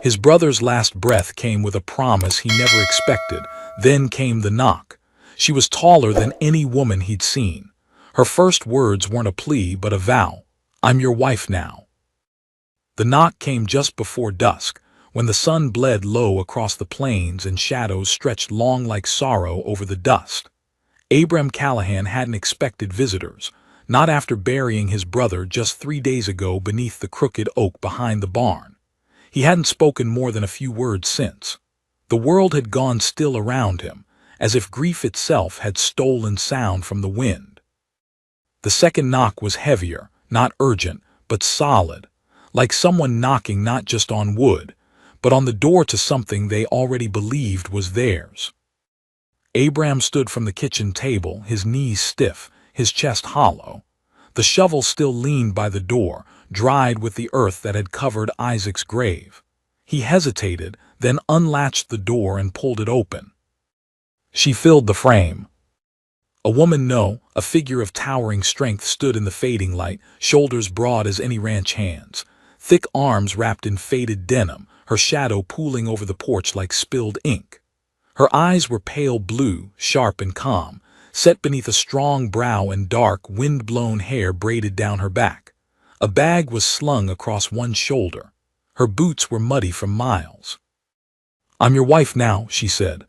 His brother's last breath came with a promise he never expected. Then came the knock. She was taller than any woman he'd seen. Her first words weren't a plea but a vow. "I'm your wife now." The knock came just before dusk, when the sun bled low across the plains and shadows stretched long like sorrow over the dust. Abram Callahan hadn't expected visitors, not after burying his brother just 3 days ago beneath the crooked oak behind the barn. He hadn't spoken more than a few words since. The world had gone still around him, as if grief itself had stolen sound from the wind. The second knock was heavier, not urgent, but solid, like someone knocking not just on wood, but on the door to something they already believed was theirs. Abram stood from the kitchen table, his knees stiff, his chest hollow. The shovel still leaned by the door, dried with the earth that had covered Isaac's grave. He hesitated, then unlatched the door and pulled it open. She filled the frame. A woman, no, a figure of towering strength stood in the fading light, shoulders broad as any ranch hand's, thick arms wrapped in faded denim, her shadow pooling over the porch like spilled ink. Her eyes were pale blue, sharp and calm, set beneath a strong brow and dark, wind-blown hair braided down her back. A bag was slung across one shoulder. Her boots were muddy from miles. "I'm your wife now," she said.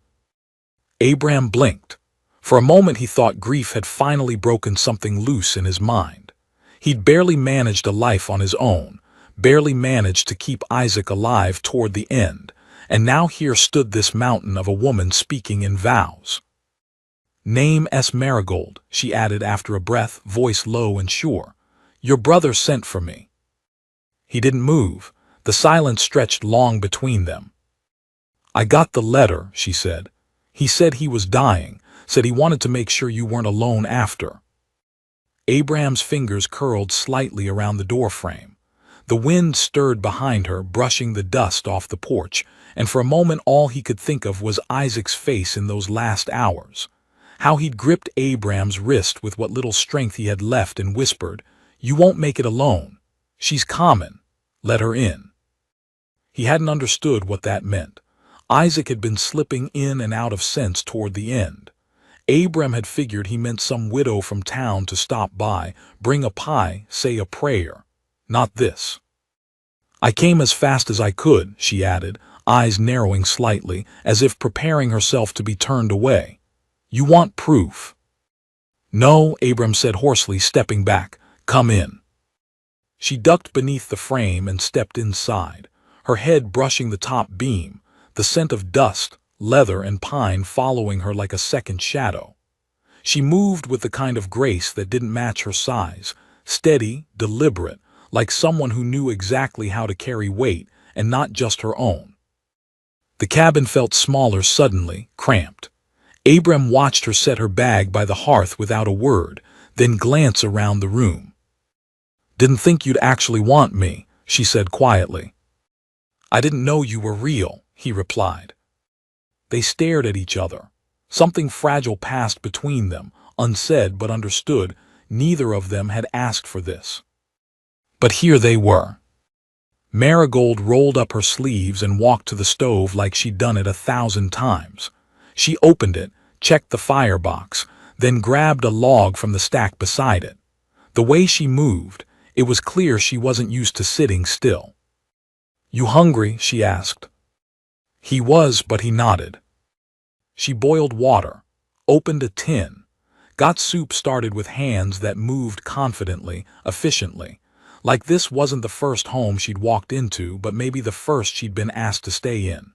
Abram blinked. For a moment he thought grief had finally broken something loose in his mind. He'd barely managed a life on his own, barely managed to keep Isaac alive toward the end, and now here stood this mountain of a woman speaking in vows. "Name S. Marigold," she added after a breath, voice low and sure. "Your brother sent for me." He didn't move. The silence stretched long between them. "I got the letter," she said. "He said he was dying, said he wanted to make sure you weren't alone after." Abram's fingers curled slightly around the doorframe. The wind stirred behind her, brushing the dust off the porch, and for a moment all he could think of was Isaac's face in those last hours. How he'd gripped Abram's wrist with what little strength he had left and whispered, "You won't make it alone. She's common. Let her in." He hadn't understood what that meant. Isaac had been slipping in and out of sense toward the end. Abram had figured he meant some widow from town to stop by, bring a pie, say a prayer. Not this. "I came as fast as I could," she added, eyes narrowing slightly, as if preparing herself to be turned away. "You want proof." "No," Abram said hoarsely, stepping back. "Come in." She ducked beneath the frame and stepped inside, her head brushing the top beam, the scent of dust, leather, and pine following her like a second shadow. She moved with the kind of grace that didn't match her size, steady, deliberate, like someone who knew exactly how to carry weight and not just her own. The cabin felt smaller suddenly, cramped. Abram watched her set her bag by the hearth without a word, then glance around the room. "Didn't think you'd actually want me," she said quietly. "I didn't know you were real," he replied. They stared at each other. Something fragile passed between them, unsaid but understood. Neither of them had asked for this. But here they were. Marigold rolled up her sleeves and walked to the stove like she'd done it 1,000 times. She opened it, checked the firebox, then grabbed a log from the stack beside it. The way she moved, it was clear she wasn't used to sitting still. "You hungry?" she asked. He was, but he nodded. She boiled water, opened a tin, got soup started with hands that moved confidently, efficiently, like this wasn't the first home she'd walked into, but maybe the first she'd been asked to stay in.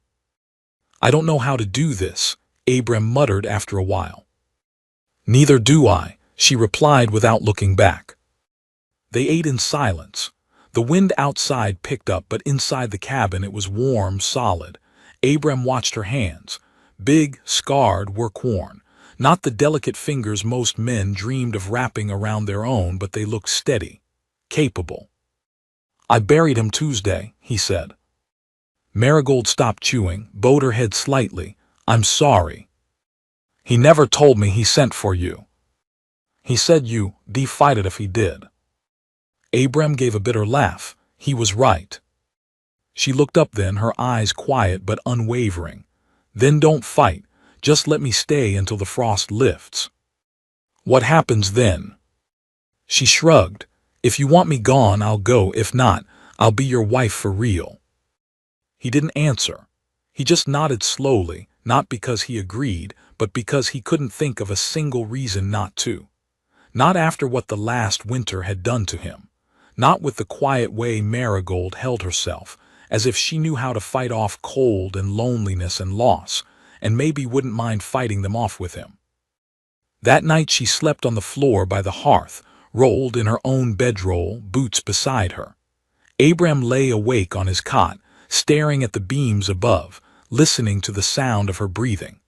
"I don't know how to do this," Abram muttered after a while. "Neither do I," she replied without looking back. They ate in silence. The wind outside picked up, but inside the cabin it was warm, solid. Abram watched her hands. Big, scarred, work-worn. Not the delicate fingers most men dreamed of wrapping around their own, but they looked steady, capable. "I buried him Tuesday," he said. Marigold stopped chewing, bowed her head slightly. "I'm sorry. He never told me he sent for you. He said you'd fight it if he did." Abram gave a bitter laugh. He was right. She looked up then, her eyes quiet but unwavering. Then don't fight. Just let me stay until the frost lifts. What happens then? She shrugged. If you want me gone, I'll go. If not, I'll be your wife for real. He didn't answer. He just nodded slowly, not because he agreed, but because he couldn't think of a single reason not to. Not after what the last winter had done to him. Not with the quiet way Marigold held herself, as if she knew how to fight off cold and loneliness and loss, and maybe wouldn't mind fighting them off with him. That night she slept on the floor by the hearth, rolled in her own bedroll, Boots beside her. Abram lay awake on his cot, staring at the beams above, listening to the sound of her breathing.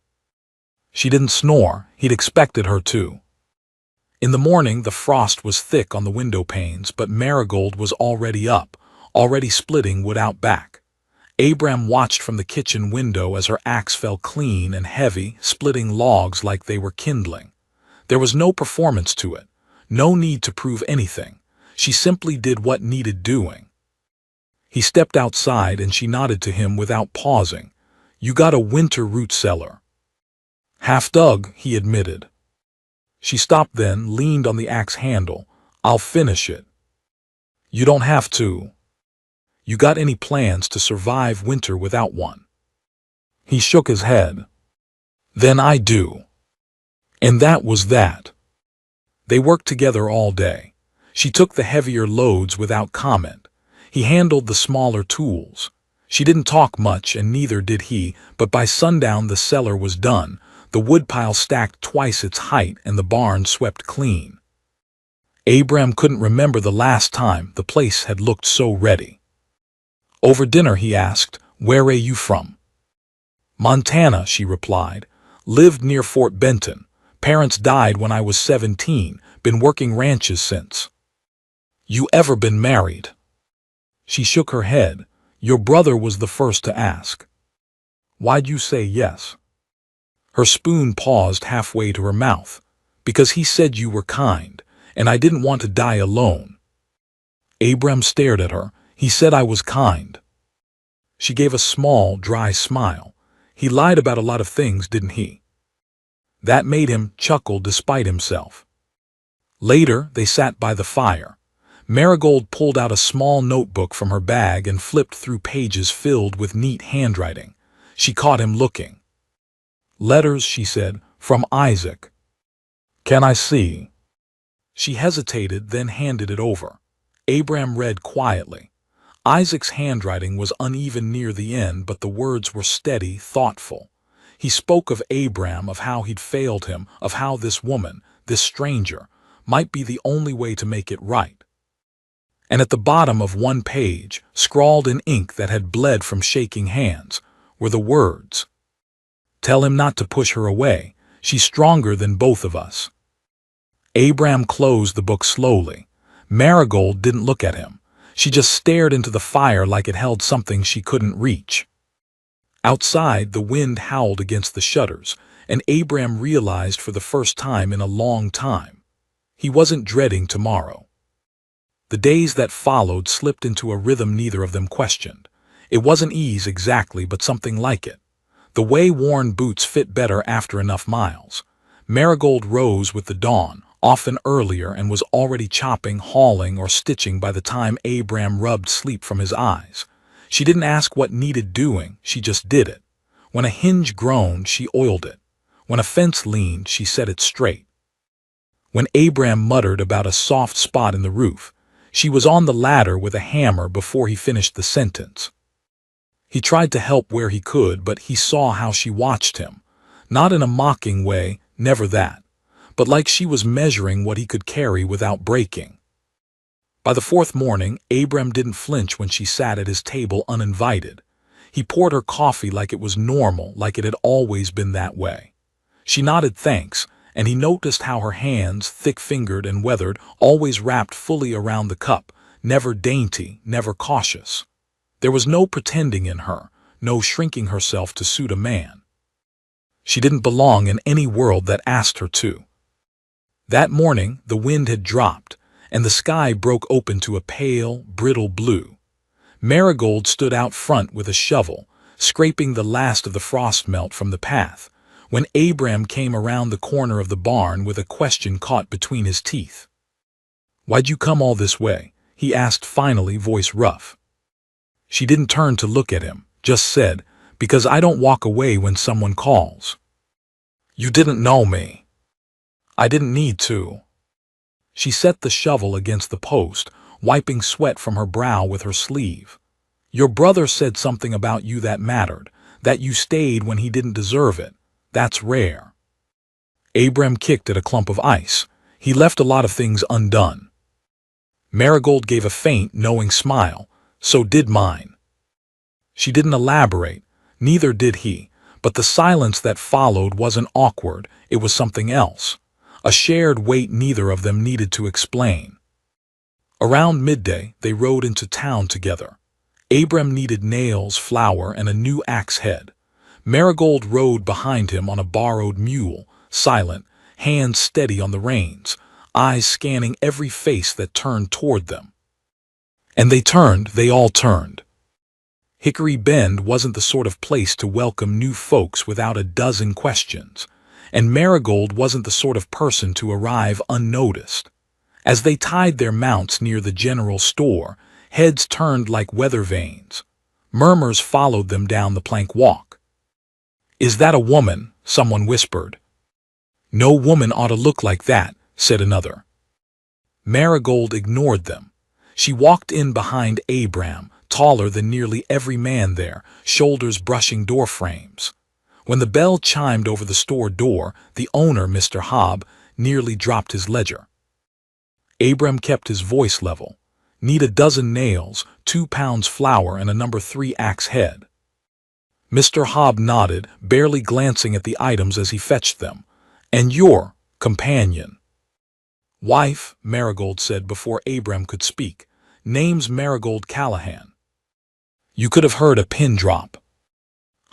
She didn't snore. He'd expected her to. In the morning the frost was thick on the window panes, but Marigold was already up, already splitting wood out back. Abram watched from the kitchen window as her axe fell clean and heavy, splitting logs like they were kindling. There was no performance to it, no need to prove anything. She simply did what needed doing. He stepped outside and she nodded to him without pausing. You got a winter root cellar. Half dug, he admitted. She stopped then, leaned on the axe handle. I'll finish it. You don't have to. You got any plans to survive winter without one? He shook his head. Then I do. And that was that. They worked together all day. She took the heavier loads without comment. He handled the smaller tools. She didn't talk much, and neither did he, but by sundown the cellar was done, the woodpile stacked twice its height, and the barn swept clean. Abram couldn't remember the last time the place had looked so ready. Over dinner he asked, Where are you from? Montana, she replied. Lived near Fort Benton. Parents died when I was 17, been working ranches since. You ever been married? She shook her head. Your brother was the first to ask. Why'd you say yes? Her spoon paused halfway to her mouth. Because he said you were kind, and I didn't want to die alone. Abram stared at her. He said I was kind. She gave a small, dry smile. He lied about a lot of things, didn't he? That made him chuckle despite himself. Later, they sat by the fire. Marigold pulled out a small notebook from her bag and flipped through pages filled with neat handwriting. She caught him looking. Letters, she said, from Isaac. Can I see? She hesitated, then handed it over. Abram read quietly. Isaac's handwriting was uneven near the end, but the words were steady, thoughtful. He spoke of Abram, of how he'd failed him, of how this woman, this stranger, might be the only way to make it right. And at the bottom of one page, scrawled in ink that had bled from shaking hands, were the words, Tell him not to push her away. She's stronger than both of us. Abram closed the book slowly. Marigold didn't look at him. She just stared into the fire like it held something she couldn't reach. Outside, the wind howled against the shutters, and Abram realized for the first time in a long time. He wasn't dreading tomorrow. The days that followed slipped into a rhythm neither of them questioned. It wasn't ease exactly, but something like it. The way-worn boots fit better after enough miles. Marigold rose with the dawn, often earlier, and was already chopping, hauling, or stitching by the time Abram rubbed sleep from his eyes. She didn't ask what needed doing, she just did it. When a hinge groaned, she oiled it. When a fence leaned, she set it straight. When Abram muttered about a soft spot in the roof, she was on the ladder with a hammer before he finished the sentence. He tried to help where he could, but he saw how she watched him. Not in a mocking way, never that, but like she was measuring what he could carry without breaking. By the fourth morning, Abram didn't flinch when she sat at his table uninvited. He poured her coffee like it was normal, like it had always been that way. She nodded thanks, and he noticed how her hands, thick-fingered and weathered, always wrapped fully around the cup, never dainty, never cautious. There was no pretending in her, no shrinking herself to suit a man. She didn't belong in any world that asked her to. That morning, the wind had dropped, and the sky broke open to a pale, brittle blue. Marigold stood out front with a shovel, scraping the last of the frost melt from the path, when Abram came around the corner of the barn with a question caught between his teeth. "Why'd you come all this way?" he asked finally, voice rough. She didn't turn to look at him, just said, "Because I don't walk away when someone calls." "You didn't know me." "I didn't need to." She set the shovel against the post, wiping sweat from her brow with her sleeve. "Your brother said something about you that mattered, that you stayed when he didn't deserve it. That's rare." Abram kicked at a clump of ice. "He left a lot of things undone." Marigold gave a faint, knowing smile. "So did mine." She didn't elaborate, neither did he, but the silence that followed wasn't awkward, it was something else. A shared weight neither of them needed to explain. Around midday, they rode into town together. Abram needed nails, flour, and a new axe head. Marigold rode behind him on a borrowed mule, silent, hands steady on the reins, eyes scanning every face that turned toward them. And they all turned. Hickory Bend wasn't the sort of place to welcome new folks without a dozen questions, and Marigold wasn't the sort of person to arrive unnoticed. As they tied their mounts near the general store, heads turned like weather vanes. Murmurs followed them down the plank walk. "Is that a woman?" someone whispered. "No woman ought to look like that," said another. Marigold ignored them. She walked in behind Abram, taller than nearly every man there, shoulders brushing door frames. When the bell chimed over the store door, the owner, Mr. Hobb, nearly dropped his ledger. Abram kept his voice level. "Need a dozen nails, 2 pounds flour, and a number 3 axe head." Mr. Hobb nodded, barely glancing at the items as he fetched them. "And your companion?" "Wife," Marigold said before Abram could speak. "Name's Marigold Callahan." You could have heard a pin drop.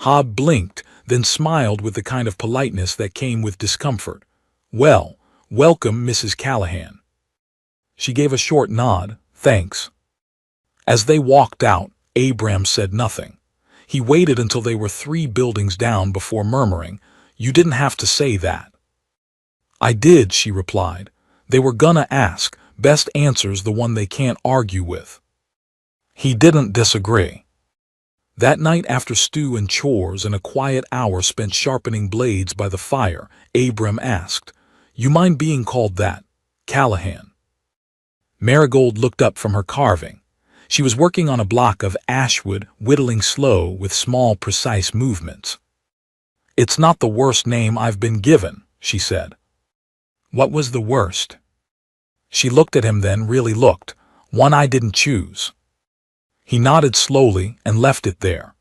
Hobb blinked, then smiled with the kind of politeness that came with discomfort. "Well, welcome, Mrs. Callahan." She gave a short nod. "Thanks." As they walked out, Abram said nothing. He waited until they were 3 buildings down before murmuring, "You didn't have to say that." "I did," she replied. "They were gonna ask. Best answer's the one they can't argue with." He didn't disagree. That night, after stew and chores and a quiet hour spent sharpening blades by the fire, Abram asked, "You mind being called that, Callahan?" Marigold looked up from her carving. She was working on a block of ashwood, whittling slow with small, precise movements. "It's not the worst name I've been given," she said. "What was the worst?" She looked at him, then really looked. "One I didn't choose." He nodded slowly and left it there.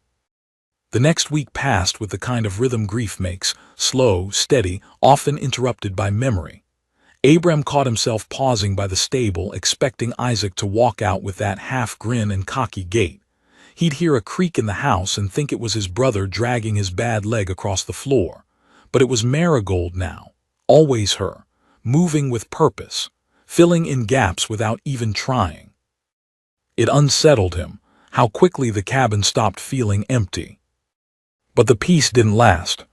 The next week passed with the kind of rhythm grief makes, slow, steady, often interrupted by memory. Abram caught himself pausing by the stable, expecting Isaac to walk out with that half grin and cocky gait. He'd hear a creak in the house and think it was his brother dragging his bad leg across the floor. But it was Marigold now, always her, moving with purpose, filling in gaps without even trying. It unsettled him, how quickly the cabin stopped feeling empty. But the peace didn't last.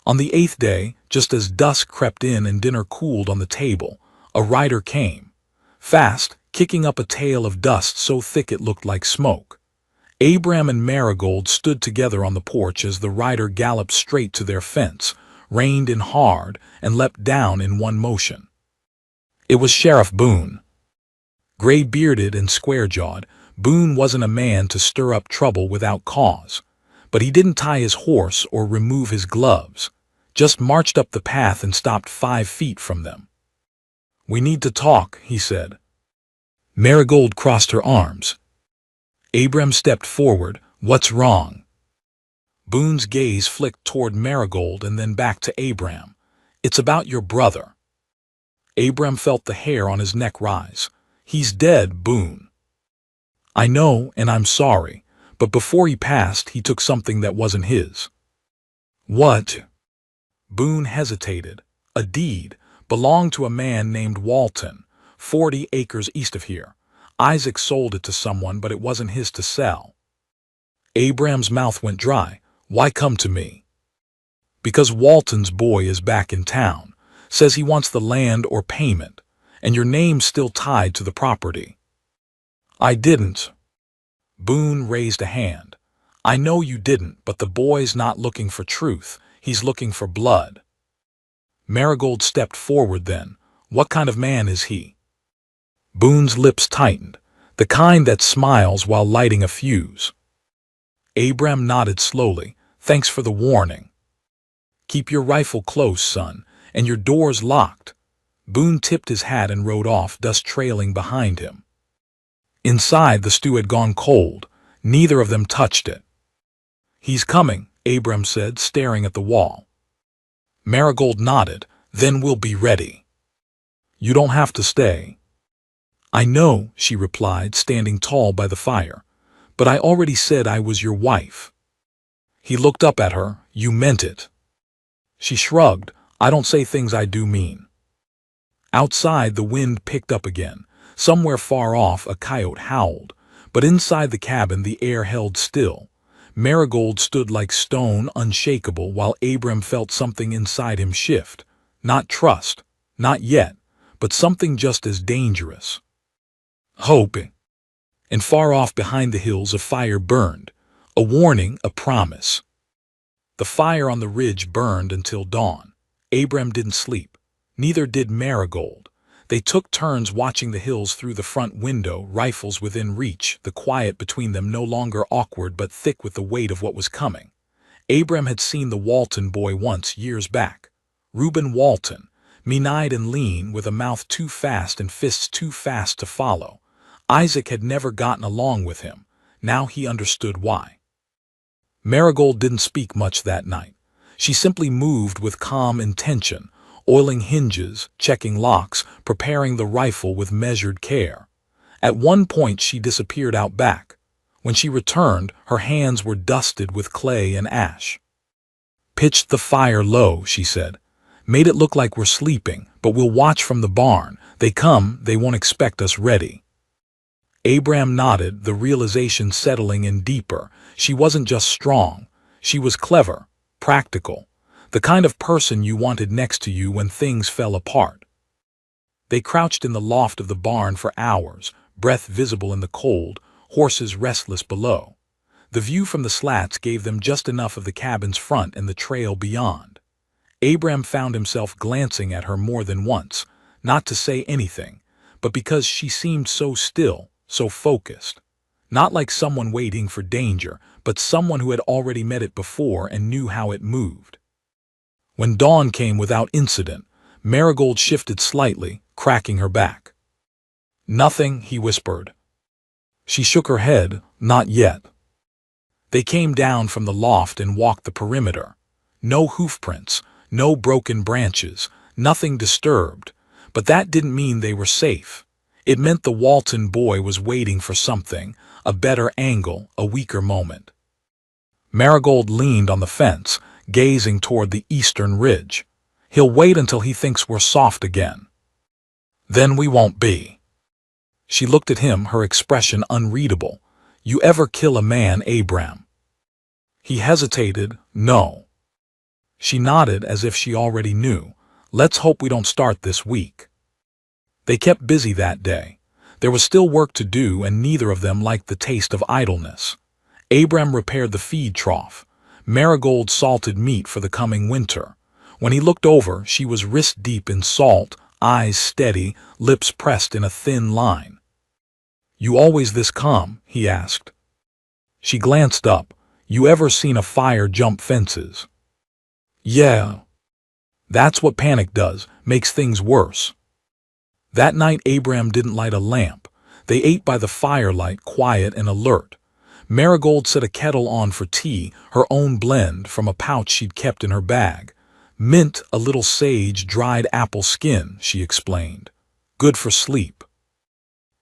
On the 8th day, just as dusk crept in and dinner cooled on the table, a rider came, fast, kicking up a tail of dust so thick it looked like smoke. Abram and Marigold stood together on the porch as the rider galloped straight to their fence, reined in hard, and leapt down in one motion. It was Sheriff Boone. Gray-bearded and square-jawed, Boone wasn't a man to stir up trouble without cause. But he didn't tie his horse or remove his gloves, just marched up the path and stopped 5 feet from them. "We need to talk," he said. Marigold crossed her arms. Abram stepped forward. "What's wrong?" Boone's gaze flicked toward Marigold and then back to Abram. "It's about your brother." Abram felt the hair on his neck rise. "He's dead, Boone." "I know, and I'm sorry. But before he passed, he took something that wasn't his." "What?" Boone hesitated. "A deed. Belonged to a man named Walton, 40 acres east of here. Isaac sold it to someone, but it wasn't his to sell. Abraham's mouth went dry. Why come to me? Because Walton's boy is back in town, says he wants the land or payment, and your name's still tied to the property. I didn't. Boone raised a hand. I know you didn't, but the boy's not looking for truth. He's looking for blood. Marigold stepped forward then. What kind of man is he? Boone's lips tightened, the kind that smiles while lighting a fuse. Abraham nodded slowly. Thanks for the warning. Keep your rifle close, son, and your doors locked. Boone tipped his hat and rode off, dust trailing behind him. Inside, the stew had gone cold. Neither of them touched it. He's coming, Abraham said, staring at the wall. Marigold nodded. Then we'll be ready. You don't have to stay. I know, she replied, standing tall by the fire. But I already said I was your wife. He looked up at her. You meant it. She shrugged. I don't say things I do mean. Outside, the wind picked up again. Somewhere far off, a coyote howled. But inside the cabin, the air held still. Marigold stood like stone, unshakable, while Abraham felt something inside him shift. Not trust. Not yet. But something just as dangerous. Hope. And far off behind the hills, a fire burned. A warning, a promise. The fire on the ridge burned until dawn. Abraham didn't sleep. Neither did Marigold. They took turns watching the hills through the front window, rifles within reach, the quiet between them no longer awkward but thick with the weight of what was coming. Abraham had seen the Walton boy once, years back. Reuben Walton, mean-eyed and lean, with a mouth too fast and fists too fast to follow. Isaac had never gotten along with him. Now he understood why. Marigold didn't speak much that night. She simply moved with calm intention, oiling hinges, checking locks, preparing the rifle with measured care. At one point she disappeared out back. When she returned, her hands were dusted with clay and ash. Pitched the fire low, she said. Made it look like we're sleeping, but we'll watch from the barn. They come, they won't expect us ready. Abraham nodded, the realization settling in deeper. She wasn't just strong. She was clever, practical, the kind of person you wanted next to you when things fell apart. They crouched in the loft of the barn for hours, breath visible in the cold, horses restless below. The view from the slats gave them just enough of the cabin's front and the trail beyond. Abraham found himself glancing at her more than once, not to say anything, but because she seemed so still, so focused. Not like someone waiting for danger, but someone who had already met it before and knew how it moved. When dawn came without incident, Marigold shifted slightly, cracking her back. Nothing, he whispered. She shook her head. Not yet. They came down from the loft and walked the perimeter. No hoofprints, no broken branches, nothing disturbed. But that didn't mean they were safe. It meant the Walton boy was waiting for something, a better angle, a weaker moment. Marigold leaned on the fence, gazing toward the eastern ridge. He'll wait until he thinks we're soft again. Then we won't be. She looked at him, her expression unreadable. You ever kill a man, Abraham? He hesitated. No. She nodded as if she already knew. Let's hope we don't start this week. They kept busy that day. There was still work to do, and neither of them liked the taste of idleness. Abraham repaired the feed trough. Marigold salted meat for the coming winter. When he looked over, she was wrist-deep in salt, eyes steady, lips pressed in a thin line. You always this calm? He asked. She glanced up. You ever seen a fire jump fences? Yeah. That's what panic does, makes things worse. That night Abraham didn't light a lamp. They ate by the firelight, quiet and alert. Marigold set a kettle on for tea, her own blend from a pouch she'd kept in her bag. Mint, a little sage, dried apple skin, she explained. Good for sleep.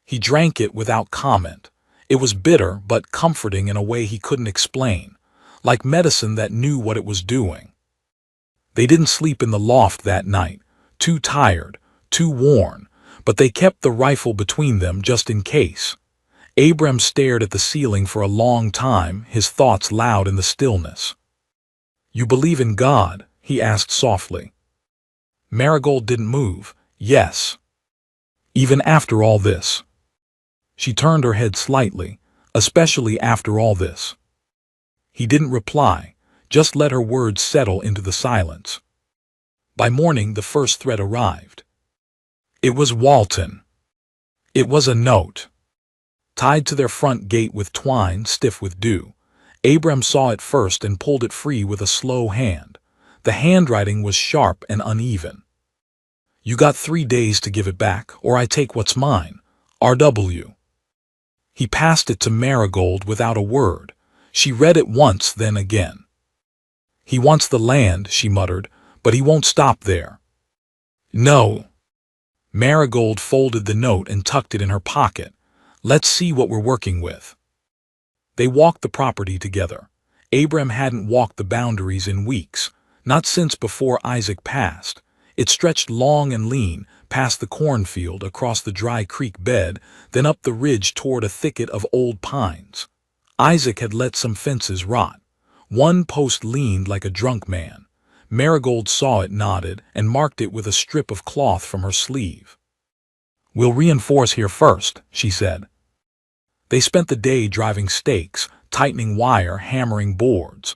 He drank it without comment. It was bitter but comforting in a way he couldn't explain, like medicine that knew what it was doing. They didn't sleep in the loft that night, too tired, too worn, but they kept the rifle between them just in case. Abram stared at the ceiling for a long time, his thoughts loud in the stillness. "You believe in God?" he asked softly. Marigold didn't move. "Yes." "Even after all this?" She turned her head slightly. "Especially after all this." He didn't reply, just let her words settle into the silence. By morning, the first threat arrived. It was Walton. It was a note, tied to their front gate with twine stiff with dew. Abram saw it first and pulled it free with a slow hand. The handwriting was sharp and uneven. "You got 3 days to give it back, or I take what's mine. R.W." He passed it to Marigold without a word. She read it once, then again. "He wants the land," she muttered, "but he won't stop there." "No." Marigold folded the note and tucked it in her pocket. "Let's see what we're working with." They walked the property together. Abram hadn't walked the boundaries in weeks, not since before Isaac passed. It stretched long and lean, past the cornfield, across the dry creek bed, then up the ridge toward a thicket of old pines. Isaac had let some fences rot. One post leaned like a drunk man. Marigold saw it, nodded, and marked it with a strip of cloth from her sleeve. "We'll reinforce here first," she said. They spent the day driving stakes, tightening wire, hammering boards.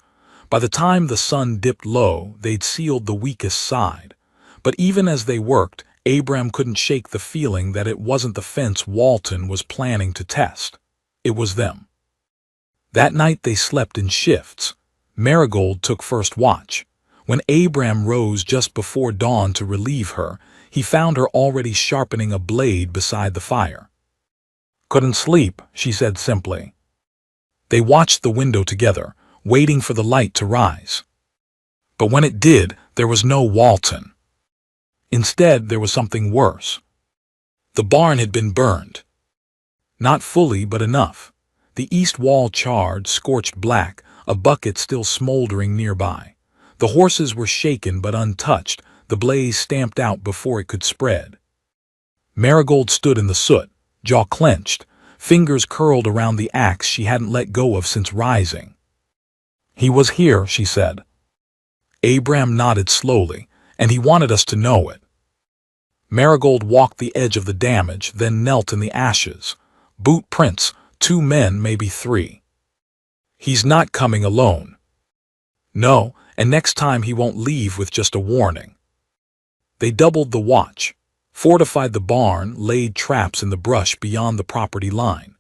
By the time the sun dipped low, they'd sealed the weakest side. But even as they worked, Abram couldn't shake the feeling that it wasn't the fence Walton was planning to test. It was them. That night they slept in shifts. Marigold took first watch. When Abram rose just before dawn to relieve her, he found her already sharpening a blade beside the fire. "Couldn't sleep," she said simply. They watched the window together, waiting for the light to rise. But when it did, there was no Walton. Instead, there was something worse. The barn had been burned. Not fully, but enough. The east wall charred, scorched black, a bucket still smoldering nearby. The horses were shaken but untouched, the blaze stamped out before it could spread. Marigold stood in the soot, jaw clenched, fingers curled around the axe she hadn't let go of since rising. "He was here," she said. Abram nodded slowly, "and he wanted us to know it." Marigold walked the edge of the damage, then knelt in the ashes. Boot prints, 2 men, maybe 3. "He's not coming alone." "No, and next time he won't leave with just a warning." They doubled the watch, fortified the barn, laid traps in the brush beyond the property line.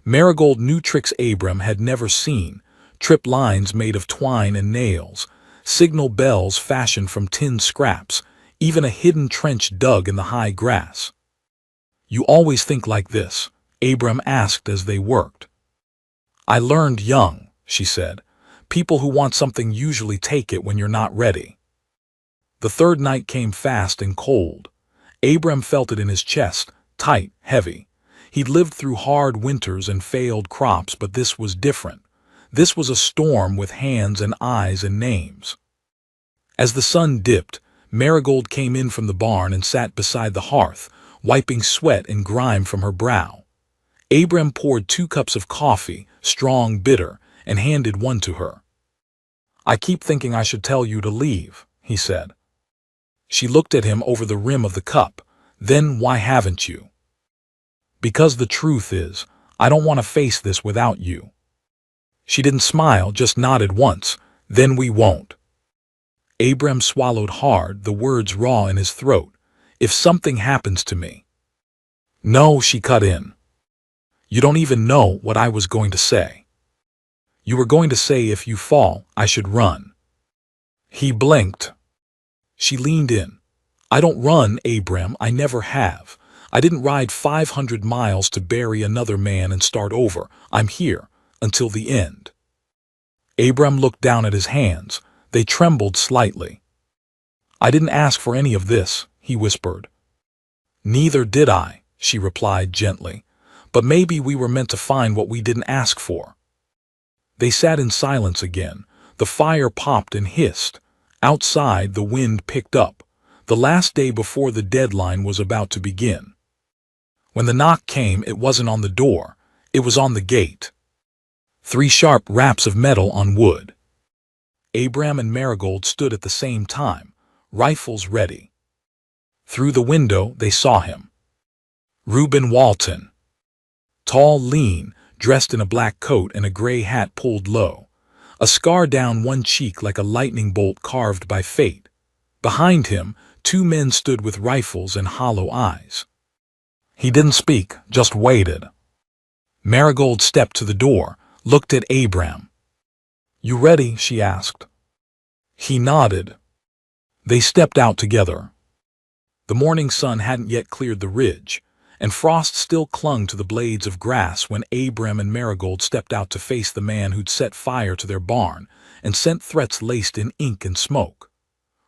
Marigold knew tricks Abram had never seen, trip lines made of twine and nails, signal bells fashioned from tin scraps, even a hidden trench dug in the high grass. "You always think like this?" Abram asked as they worked. "I learned young," she said. "People who want something usually take it when you're not ready." The third night came fast and cold. Abram felt it in his chest, tight, heavy. He'd lived through hard winters and failed crops, but this was different. This was a storm with hands and eyes and names. As the sun dipped, Marigold came in from the barn and sat beside the hearth, wiping sweat and grime from her brow. Abram poured 2 cups of coffee, strong, bitter, and handed one to her. "I keep thinking I should tell you to leave," he said. She looked at him over the rim of the cup. "Then why haven't you?" "Because the truth is, I don't want to face this without you." She didn't smile, just nodded once. "Then we won't." Abram swallowed hard, the words raw in his throat. "If something happens to me." "No," she cut in. "You don't even know what I was going to say. You were going to say if you fall, I should run." He blinked. She leaned in. "I don't run, Abram, I never have. I didn't ride 500 miles to bury another man and start over. I'm here, until the end." Abram looked down at his hands. They trembled slightly. "I didn't ask for any of this," he whispered. "Neither did I," she replied gently. "But maybe we were meant to find what we didn't ask for." They sat in silence again. The fire popped and hissed. Outside, the wind picked up. The last day before the deadline was about to begin. When the knock came, it wasn't on the door, it was on the gate. 3 sharp raps of metal on wood. Abram and Marigold stood at the same time, rifles ready. Through the window they saw him. Reuben Walton. Tall, lean, dressed in a black coat and a gray hat pulled low. A scar down one cheek like a lightning bolt carved by fate. Behind him, 2 men stood with rifles and hollow eyes. He didn't speak, just waited. Marigold stepped to the door, looked at Abram. "You ready?" she asked. He nodded. They stepped out together. The morning sun hadn't yet cleared the ridge, and frost still clung to the blades of grass when Abram and Marigold stepped out to face the man who'd set fire to their barn and sent threats laced in ink and smoke.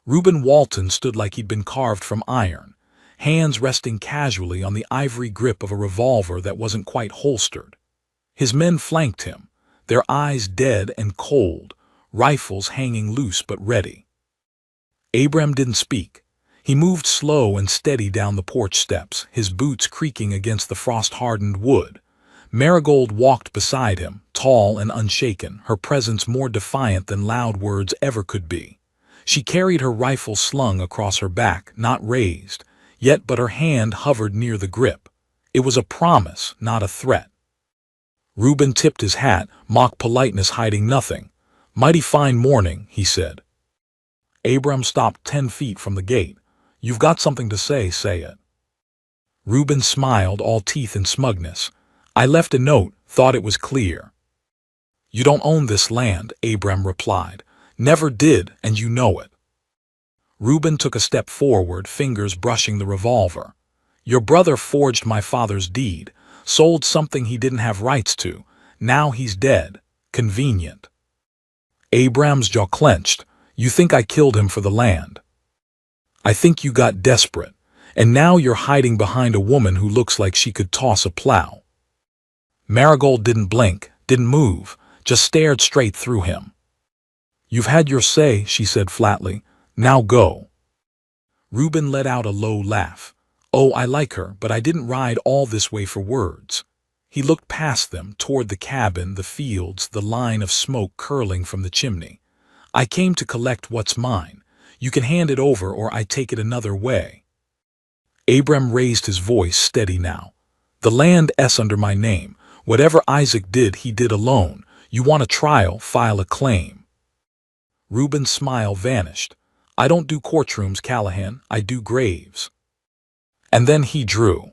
Reuben Walton stood like he'd been carved from iron, hands resting casually on the ivory grip of a revolver that wasn't quite holstered. His men flanked him, their eyes dead and cold, rifles hanging loose but ready. Abram didn't speak. He moved slow and steady down the porch steps, his boots creaking against the frost-hardened wood. Marigold walked beside him, tall and unshaken, her presence more defiant than loud words ever could be. She carried her rifle slung across her back, not raised, yet but her hand hovered near the grip. It was a promise, not a threat. Reuben tipped his hat, mock politeness hiding nothing. "Mighty fine morning," he said. Abram stopped 10 feet from the gate. "You've got something to say, say it." Reuben smiled, all teeth and smugness. "I left a note, thought it was clear." "You don't own this land," Abram replied. "Never did, and you know it." Reuben took a step forward, fingers brushing the revolver. "Your brother forged my father's deed, sold something he didn't have rights to. Now he's dead. Convenient." Abram's jaw clenched. "You think I killed him for the land?" "I think you got desperate, and now you're hiding behind a woman who looks like she could toss a plow." Marigold didn't blink, didn't move, just stared straight through him. "You've had your say," she said flatly. "Now go." Reuben let out a low laugh. "Oh, I like her, but I didn't ride all this way for words." He looked past them, toward the cabin, the fields, the line of smoke curling from the chimney. "I came to collect what's mine. You can hand it over or I take it another way." Abram raised his voice, steady now. "The land's under my name. Whatever Isaac did, he did alone. You want a trial, file a claim." Reuben's smile vanished. "I don't do courtrooms, Callahan. I do graves." And then he drew.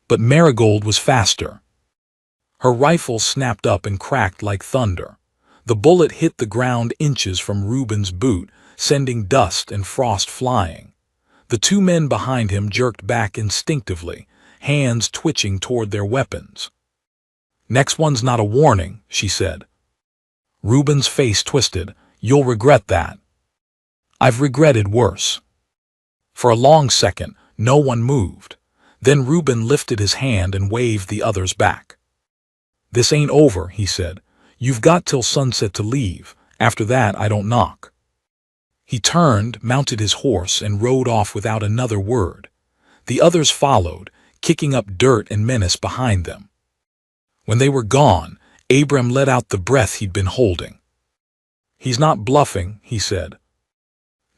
But Marigold was faster. Her rifle snapped up and cracked like thunder. The bullet hit the ground inches from Reuben's boot, sending dust and frost flying. The 2 men behind him jerked back instinctively, hands twitching toward their weapons. "Next one's not a warning," she said. Reuben's face twisted. "You'll regret that." "I've regretted worse." For a long second, no one moved. Then Reuben lifted his hand and waved the others back. "This ain't over," he said. "You've got till sunset to leave. After that, I don't knock." He turned, mounted his horse, and rode off without another word. The others followed, kicking up dirt and menace behind them. When they were gone, Abram let out the breath he'd been holding. "He's not bluffing," he said.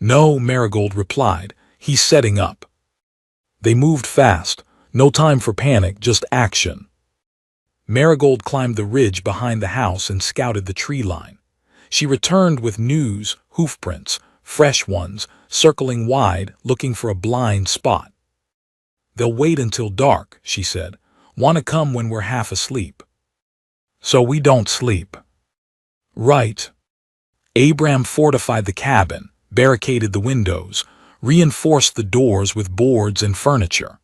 "No," Marigold replied. "He's setting up." They moved fast. No time for panic, just action. Marigold climbed the ridge behind the house and scouted the tree line. She returned with news, hoofprints, fresh ones, circling wide, looking for a blind spot. "They'll wait until dark," she said. "Want to come when we're half asleep." "So we don't sleep." "Right." Abram fortified the cabin, barricaded the windows, reinforced the doors with boards and furniture.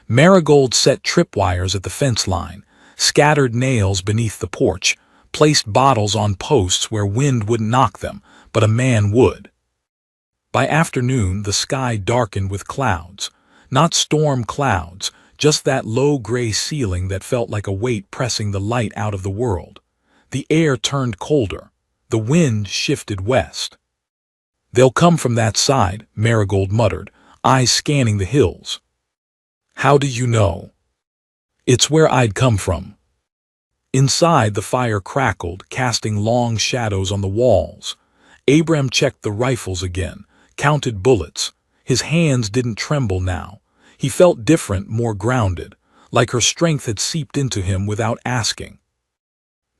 Marigold set tripwires at the fence line, scattered nails beneath the porch, placed bottles on posts where wind wouldn't knock them, but a man would. By afternoon, the sky darkened with clouds. Not storm clouds, just that low gray ceiling that felt like a weight pressing the light out of the world. The air turned colder. The wind shifted west. "They'll come from that side," Marigold muttered, eyes scanning the hills. "How do you know?" It's where I'd come from. Inside, the fire crackled, casting long shadows on the walls. Abram checked the rifles again, counted bullets. His hands didn't tremble now. He felt different, more grounded, like her strength had seeped into him without asking.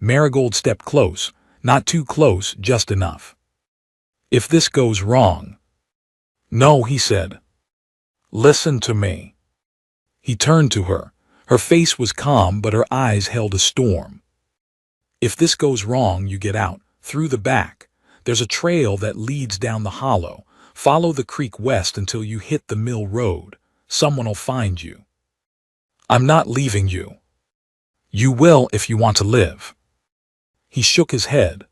Marigold stepped close, not too close, just enough. If this goes wrong. No, he said. Listen to me. He turned to her. Her face was calm, but her eyes held a storm. If this goes wrong, you get out, through the back. There's a trail that leads down the hollow. Follow the creek west until you hit the mill road. Someone'll find you. I'm not leaving you. You will if you want to live. He shook his head.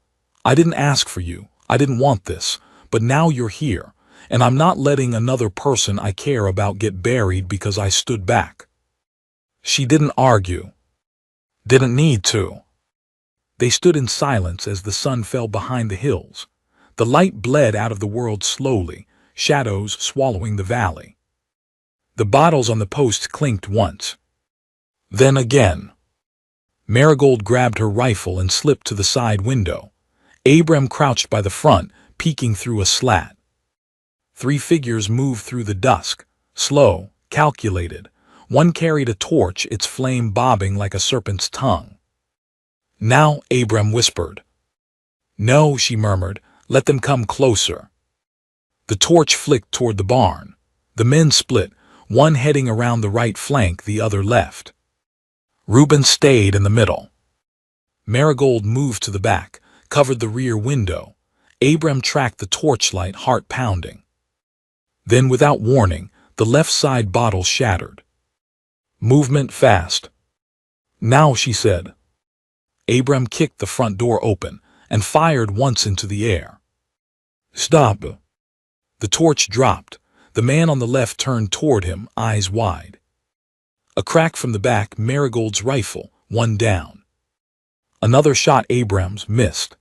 I didn't ask for you. I didn't want this. But now you're here, and I'm not letting another person I care about get buried because I stood back. She didn't argue. Didn't need to. They stood in silence as the sun fell behind the hills. The light bled out of the world slowly, shadows swallowing the valley. The bottles on the posts clinked once. Then again. Marigold grabbed her rifle and slipped to the side window. Abram crouched by the front, peeking through a slat. 3 figures moved through the dusk, slow, calculated. One carried a torch, its flame bobbing like a serpent's tongue. Now, Abram whispered. No, she murmured, let them come closer. The torch flicked toward the barn. The men split, one heading around the right flank, the other left. Reuben stayed in the middle. Marigold moved to the back, covered the rear window. Abram tracked the torchlight, heart pounding. Then, without warning, the left side bottle shattered. Movement fast. Now, she said. Abram kicked the front door open and fired once into the air. Stop. The torch dropped. The man on the left turned toward him, eyes wide. A crack from the back, Marigold's rifle, one down. Another shot, Abram's, missed.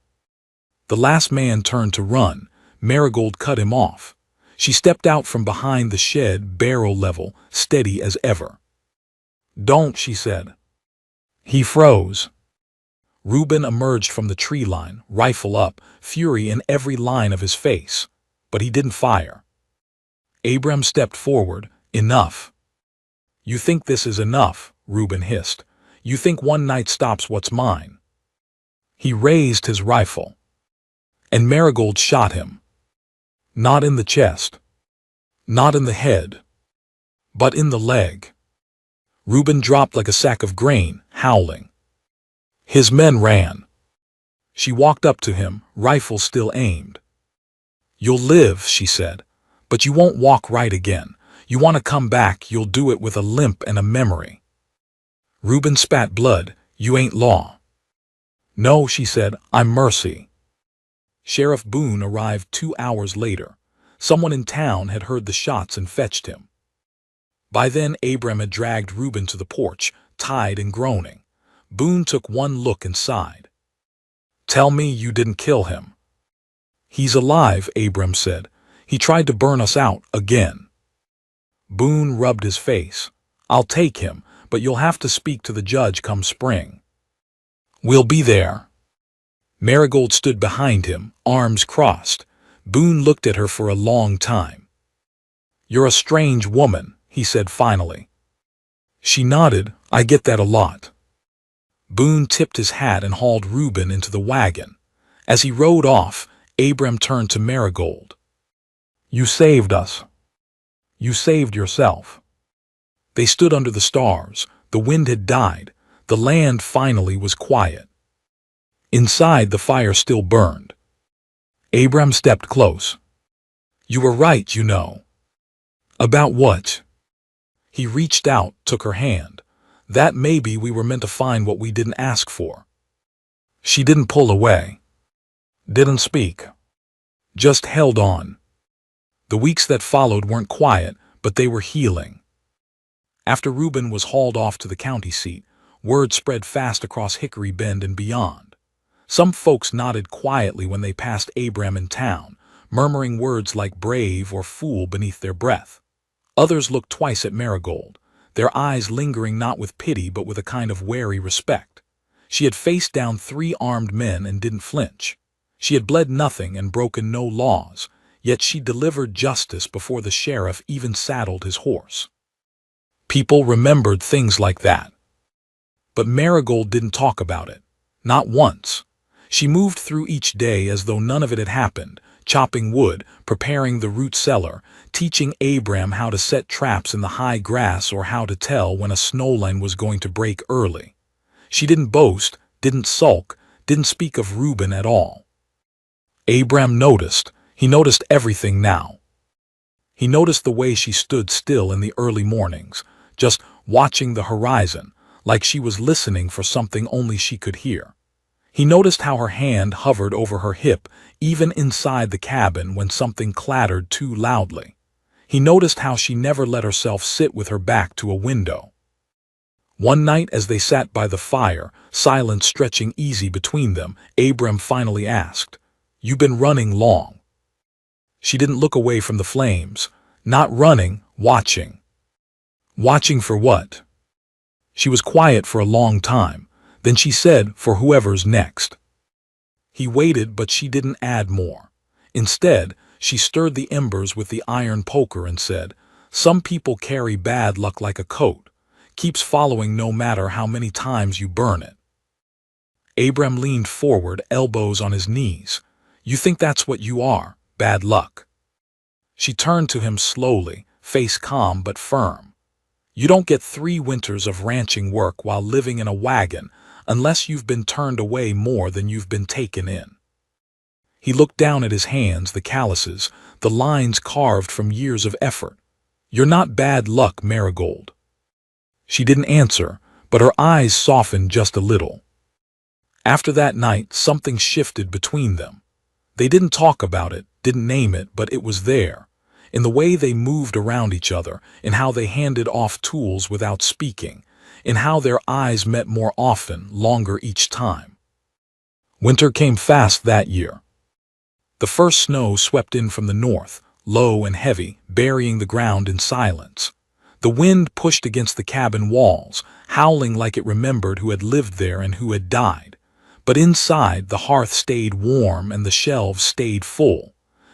The last man turned to run. Marigold cut him off. She stepped out from behind the shed, barrel level, steady as ever. Don't, she said. He froze. Reuben emerged from the tree line, rifle up, fury in every line of his face. But he didn't fire. Abram stepped forward. Enough. You think this is enough, Reuben hissed. You think one night stops what's mine. He raised his rifle. And Marigold shot him. Not in the chest. Not in the head. But in the leg. Reuben dropped like a sack of grain, howling. His men ran. She walked up to him, rifle still aimed. You'll live, she said, but you won't walk right again. You want to come back, you'll do it with a limp and a memory. Reuben spat blood. You ain't law. No, she said, I'm mercy. Sheriff Boone arrived 2 hours later. Someone in town had heard the shots and fetched him. By then, Abram had dragged Reuben to the porch, tied and groaning. Boone took one look and sighed. Tell me you didn't kill him. He's alive, Abram said. He tried to burn us out again. Boone rubbed his face. I'll take him, but you'll have to speak to the judge come spring. We'll be there. Marigold stood behind him, arms crossed. Boone looked at her for a long time. You're a strange woman, he said finally. She nodded. I get that a lot. Boone tipped his hat and hauled Reuben into the wagon. As he rode off, Abram turned to Marigold. You saved us. You saved yourself. They stood under the stars. The wind had died. The land finally was quiet. Inside, the fire still burned. Abram stepped close. You were right, you know. About what? He reached out, took her hand. That maybe we were meant to find what we didn't ask for. She didn't pull away. Didn't speak. Just held on. The weeks that followed weren't quiet, but they were healing. After Reuben was hauled off to the county seat, word spread fast across Hickory Bend and beyond. Some folks nodded quietly when they passed Abram in town, murmuring words like brave or fool beneath their breath. Others looked twice at Marigold. their eyes lingering not with pity but with a kind of wary respect. She had faced down 3 armed men and didn't flinch. She had bled nothing and broken no laws, yet she delivered justice before the sheriff even saddled his horse. People remembered things like that. But Marigold didn't talk about it. Not once. She moved through each day as though none of it had happened, chopping wood, preparing the root cellar, teaching Abram how to set traps in the high grass or how to tell when a snowline was going to break early. She didn't boast, didn't sulk, didn't speak of Reuben at all. Abram noticed. He noticed everything now. He noticed the way she stood still in the early mornings, just watching the horizon, like she was listening for something only she could hear. He noticed how her hand hovered over her hip, even inside the cabin when something clattered too loudly. He noticed how she never let herself sit with her back to a window. One night as they sat by the fire, silence stretching easy between them, Abram finally asked, "You been running long?" She didn't look away from the flames. Not running, watching. Watching for what? She was quiet for a long time. Then she said, "For whoever's next." He waited, but she didn't add more. Instead, she stirred the embers with the iron poker and said, "Some people carry bad luck like a coat. Keeps following no matter how many times you burn it." Abram leaned forward, elbows on his knees. "You think that's what you are, bad luck?" She turned to him slowly, face calm but firm. "You don't get 3 winters of ranching work while living in a wagon unless you've been turned away more than you've been taken in." He looked down at his hands, the calluses, the lines carved from years of effort. "You're not bad luck, Marigold." She didn't answer, but her eyes softened just a little. After that night, something shifted between them. They didn't talk about it, didn't name it, but it was there. In the way they moved around each other, in how they handed off tools without speaking, in how their eyes met more often, longer each time. Winter came fast that year. The first snow swept in from the north, low and heavy, burying the ground in silence. The wind pushed against the cabin walls, howling like it remembered who had lived there and who had died. But inside, the hearth stayed warm and the shelves stayed full.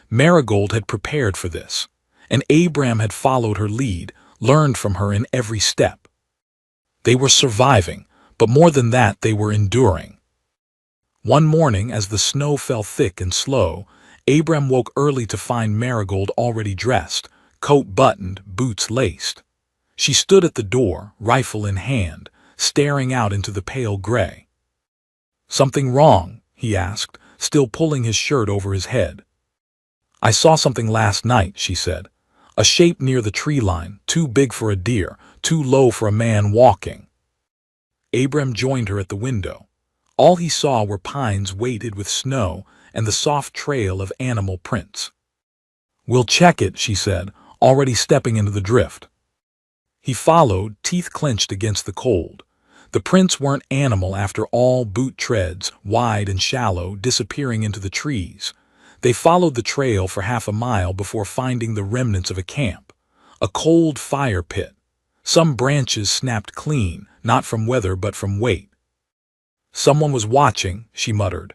Marigold had prepared for this, and Abram had followed her lead, learned from her in every step. They were surviving, but more than that, they were enduring. One morning, as the snow fell thick and slow, Abram woke early to find Marigold already dressed, coat buttoned, boots laced. She stood at the door, rifle in hand, staring out into the pale gray. "Something wrong?" he asked, still pulling his shirt over his head. "I saw something last night," she said. "A shape near the tree line, too big for a deer, too low for a man walking." Abram joined her at the window. All he saw were pines weighted with snow and the soft trail of animal prints. "We'll check it," she said, already stepping into the drift. He followed, teeth clenched against the cold. The prints weren't animal after all, boot treads, wide and shallow, disappearing into the trees. They followed the trail for half a mile before finding the remnants of a camp. A cold fire pit. Some branches snapped clean, not from weather but from weight. "Someone was watching," she muttered.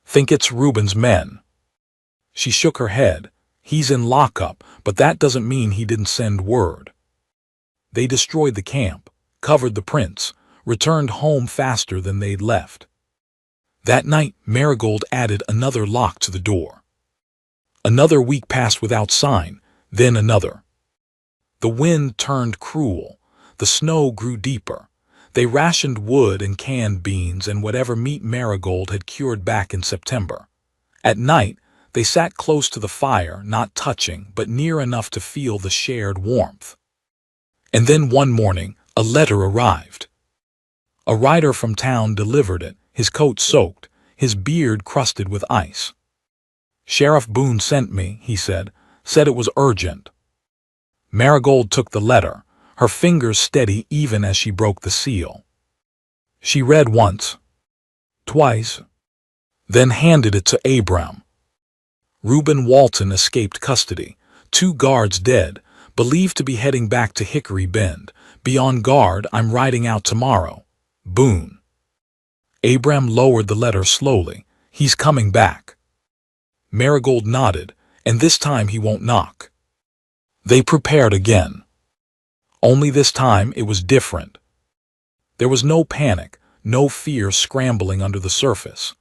"Think it's Reuben's men." She shook her head. "He's in lockup, but that doesn't mean he didn't send word." They destroyed the camp, covered the prints, returned home faster than they'd left. That night, Marigold added another lock to the door. Another week passed without sign, then another. The wind turned cruel. The snow grew deeper. They rationed wood and canned beans and whatever meat Marigold had cured back in September. At night, they sat close to the fire, not touching, but near enough to feel the shared warmth. And then one morning, a letter arrived. A rider from town delivered it, his coat soaked, his beard crusted with ice. "Sheriff Boone sent me," he said it was urgent. Marigold took the letter, her fingers steady even as she broke the seal. She read once, twice, then handed it to Abram. Reuben Walton escaped custody, 2 guards dead, believed to be heading back to Hickory Bend, Be on guard, I'm riding out tomorrow. Boone. Abram lowered the letter slowly. He's coming back. Marigold nodded, and this time he won't knock. They prepared again. Only this time it was different. There was no panic, no fear scrambling under the surface.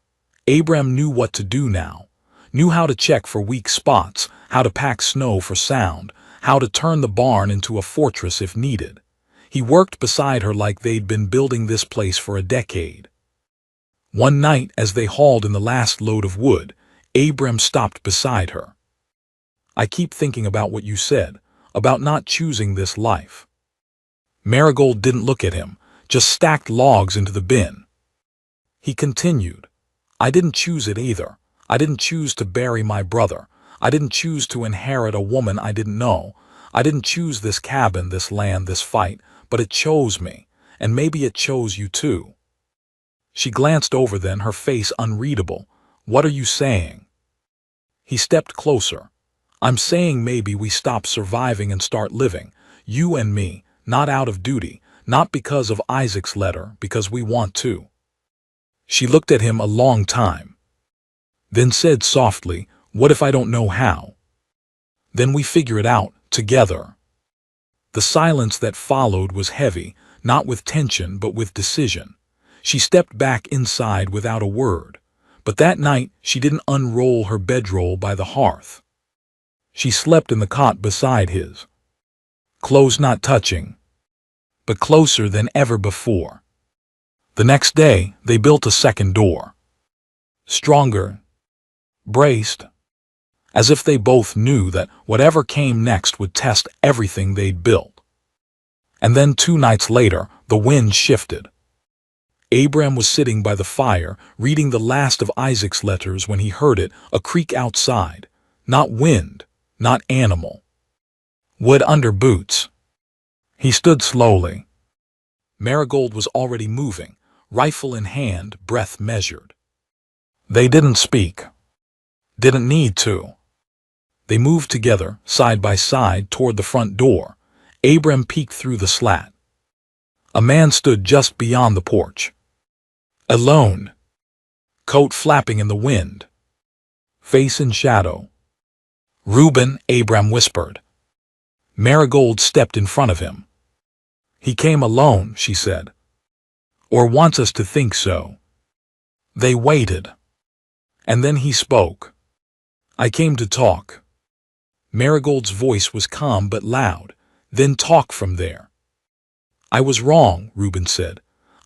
Abram knew what to do now, knew how to check for weak spots, how to pack snow for sound, how to turn the barn into a fortress if needed. He worked beside her like they'd been building this place for a decade. One night, as they hauled in the last load of wood, Abram stopped beside her. I keep thinking about what you said, about not choosing this life. Marigold didn't look at him, just stacked logs into the bin. He continued, I didn't choose it either. I didn't choose to bury my brother. I didn't choose to inherit a woman I didn't know. I didn't choose this cabin, this land, this fight, but it chose me, and maybe it chose you too. She glanced over then, her face unreadable. What are you saying? He stepped closer. I'm saying maybe we stop surviving and start living, you and me, not out of duty, not because of Isaac's letter, because we want to. She looked at him a long time, then said softly, what if I don't know how? Then we figure it out, together. The silence that followed was heavy, not with tension but with decision. She stepped back inside without a word, but that night she didn't unroll her bedroll by the hearth. She slept in the cot beside his. Clothes not touching, but closer than ever before. The next day, they built a second door. Stronger, braced, as if they both knew that whatever came next would test everything they'd built. And then 2 nights later, the wind shifted. Abram was sitting by the fire, reading the last of Isaac's letters when he heard it, a creak outside. Not wind, not animal. Wood under boots. He stood slowly. Marigold was already moving, rifle in hand, breath measured. They didn't speak. Didn't need to. They moved together, side by side, toward the front door. Abram peeked through the slat. A man stood just beyond the porch. Alone. Coat flapping in the wind. Face in shadow. Reuben, Abram whispered. Marigold stepped in front of him. He came alone, she said. Or wants us to think so. They waited. And then he spoke. I came to talk. Marigold's voice was calm but loud. Then talk from there. I was wrong, Reuben said.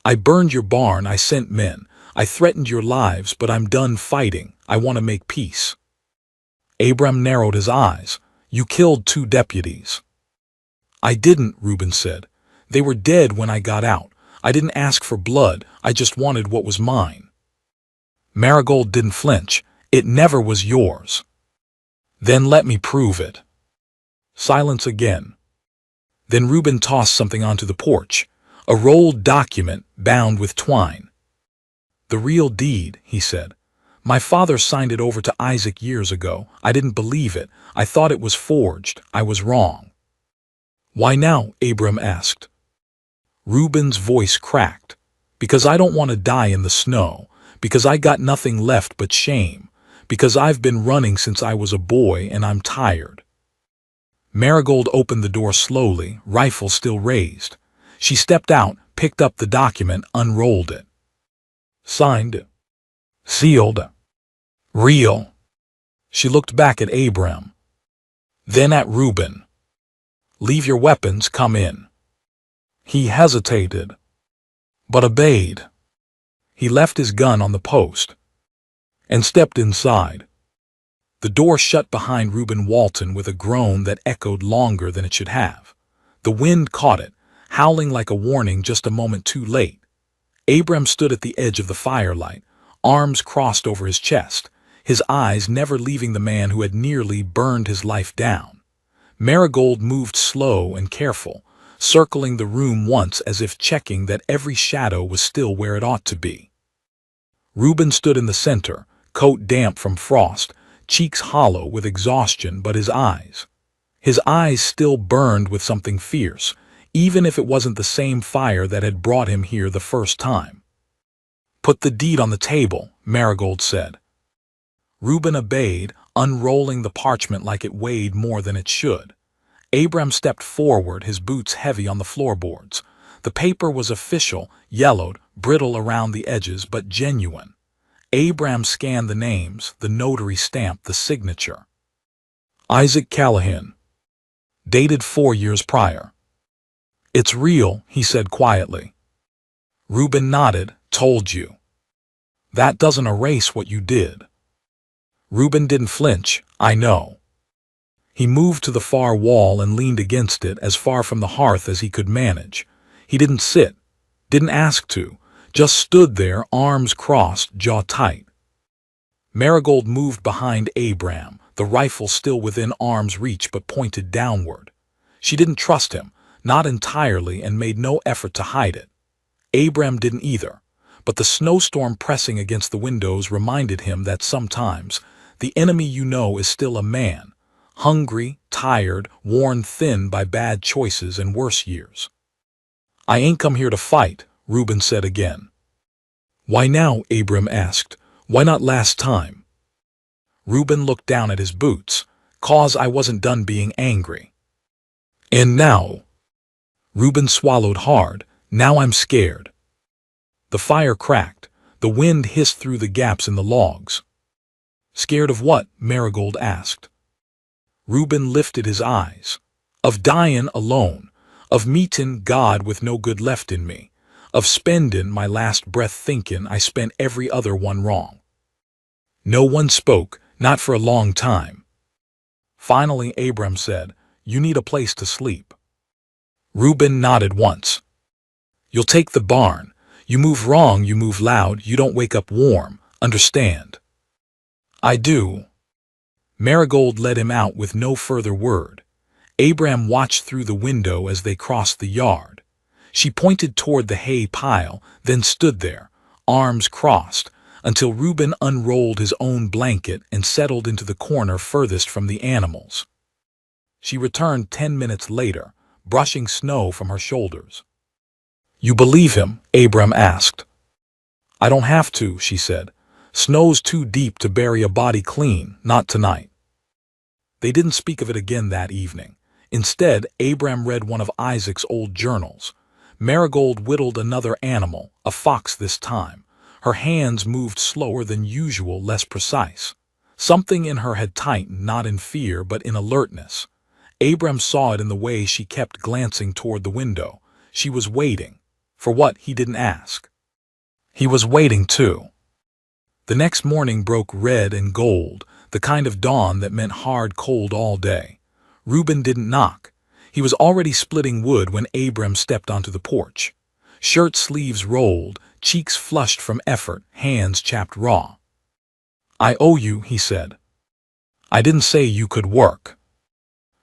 I burned your barn, I sent men. I threatened your lives, but I'm done fighting. I want to make peace. Abram narrowed his eyes. You killed 2 deputies. I didn't, Reuben said. They were dead when I got out. I didn't ask for blood. I just wanted what was mine. Marigold didn't flinch. It never was yours. Then let me prove it. Silence again. Then Reuben tossed something onto the porch. A rolled document bound with twine. The real deed, he said. My father signed it over to Isaac years ago. I didn't believe it. I thought it was forged. I was wrong. Why now? Abram asked. Reuben's voice cracked. Because I don't want to die in the snow. Because I got nothing left but shame. Because I've been running since I was a boy and I'm tired. Marigold opened the door slowly, rifle still raised. She stepped out, picked up the document, unrolled it. Signed. Sealed. Real. She looked back at Abram. Then at Reuben. Leave your weapons, come in. He hesitated, but obeyed. He left his gun on the post and stepped inside. The door shut behind Reuben Walton with a groan that echoed longer than it should have. The wind caught it, howling like a warning just a moment too late. Abram stood at the edge of the firelight, arms crossed over his chest, his eyes never leaving the man who had nearly burned his life down. Marigold moved slow and careful, circling the room once as if checking that every shadow was still where it ought to be. Reuben stood in the center, coat damp from frost, cheeks hollow with exhaustion, but his eyes still burned with something fierce, even if it wasn't the same fire that had brought him here the first time. "Put the deed on the table," Marigold said. Reuben obeyed, unrolling the parchment like it weighed more than it should. Abram stepped forward, his boots heavy on the floorboards. The paper was official, yellowed, brittle around the edges, but genuine. Abram scanned the names, the notary stamped the signature. Isaac Callahan. Dated 4 years prior. "It's real," he said quietly. Reuben nodded. "Told you." "That doesn't erase what you did." Reuben didn't flinch. "I know." He moved to the far wall and leaned against it, as far from the hearth as he could manage. He didn't sit, didn't ask to, just stood there, arms crossed, jaw tight. Marigold moved behind Abram, the rifle still within arm's reach but pointed downward. She didn't trust him, not entirely, and made no effort to hide it. Abram didn't either, but the snowstorm pressing against the windows reminded him that sometimes the enemy you know is still a man, hungry, tired, worn thin by bad choices and worse years. "I ain't come here to fight," Reuben said again. "Why now?" Abram asked. "Why not last time?" Reuben looked down at his boots. "'Cause I wasn't done being angry. And now?" Reuben swallowed hard. "Now I'm scared." The fire cracked. The wind hissed through the gaps in the logs. "Scared of what?" Marigold asked. Reuben lifted his eyes. "Of dyin' alone, of meetin' God with no good left in me, of spendin' my last breath thinkin' I spent every other one wrong." No one spoke, not for a long time. Finally Abram said, "You need a place to sleep." Reuben nodded once. "You'll take the barn. You move wrong, you move loud, you don't wake up warm, understand?" "I do." Marigold led him out with no further word. Abram watched through the window as they crossed the yard. She pointed toward the hay pile, then stood there, arms crossed, until Reuben unrolled his own blanket and settled into the corner furthest from the animals. She returned 10 minutes later, brushing snow from her shoulders. "You believe him?" Abram asked. "I don't have to," she said. "Snow's too deep to bury a body clean, not tonight." They didn't speak of it again that evening. Instead, Abram read one of Isaac's old journals. Marigold whittled another animal, a fox this time. Her hands moved slower than usual, less precise. Something in her had tightened, not in fear, but in alertness. Abram saw it in the way she kept glancing toward the window. She was waiting. For what, he didn't ask. He was waiting, too. The next morning broke red and gold, the kind of dawn that meant hard cold all day. Reuben didn't knock. He was already splitting wood when Abram stepped onto the porch. Shirt sleeves rolled, cheeks flushed from effort, hands chapped raw. "I owe you," he said. "I didn't say you could work.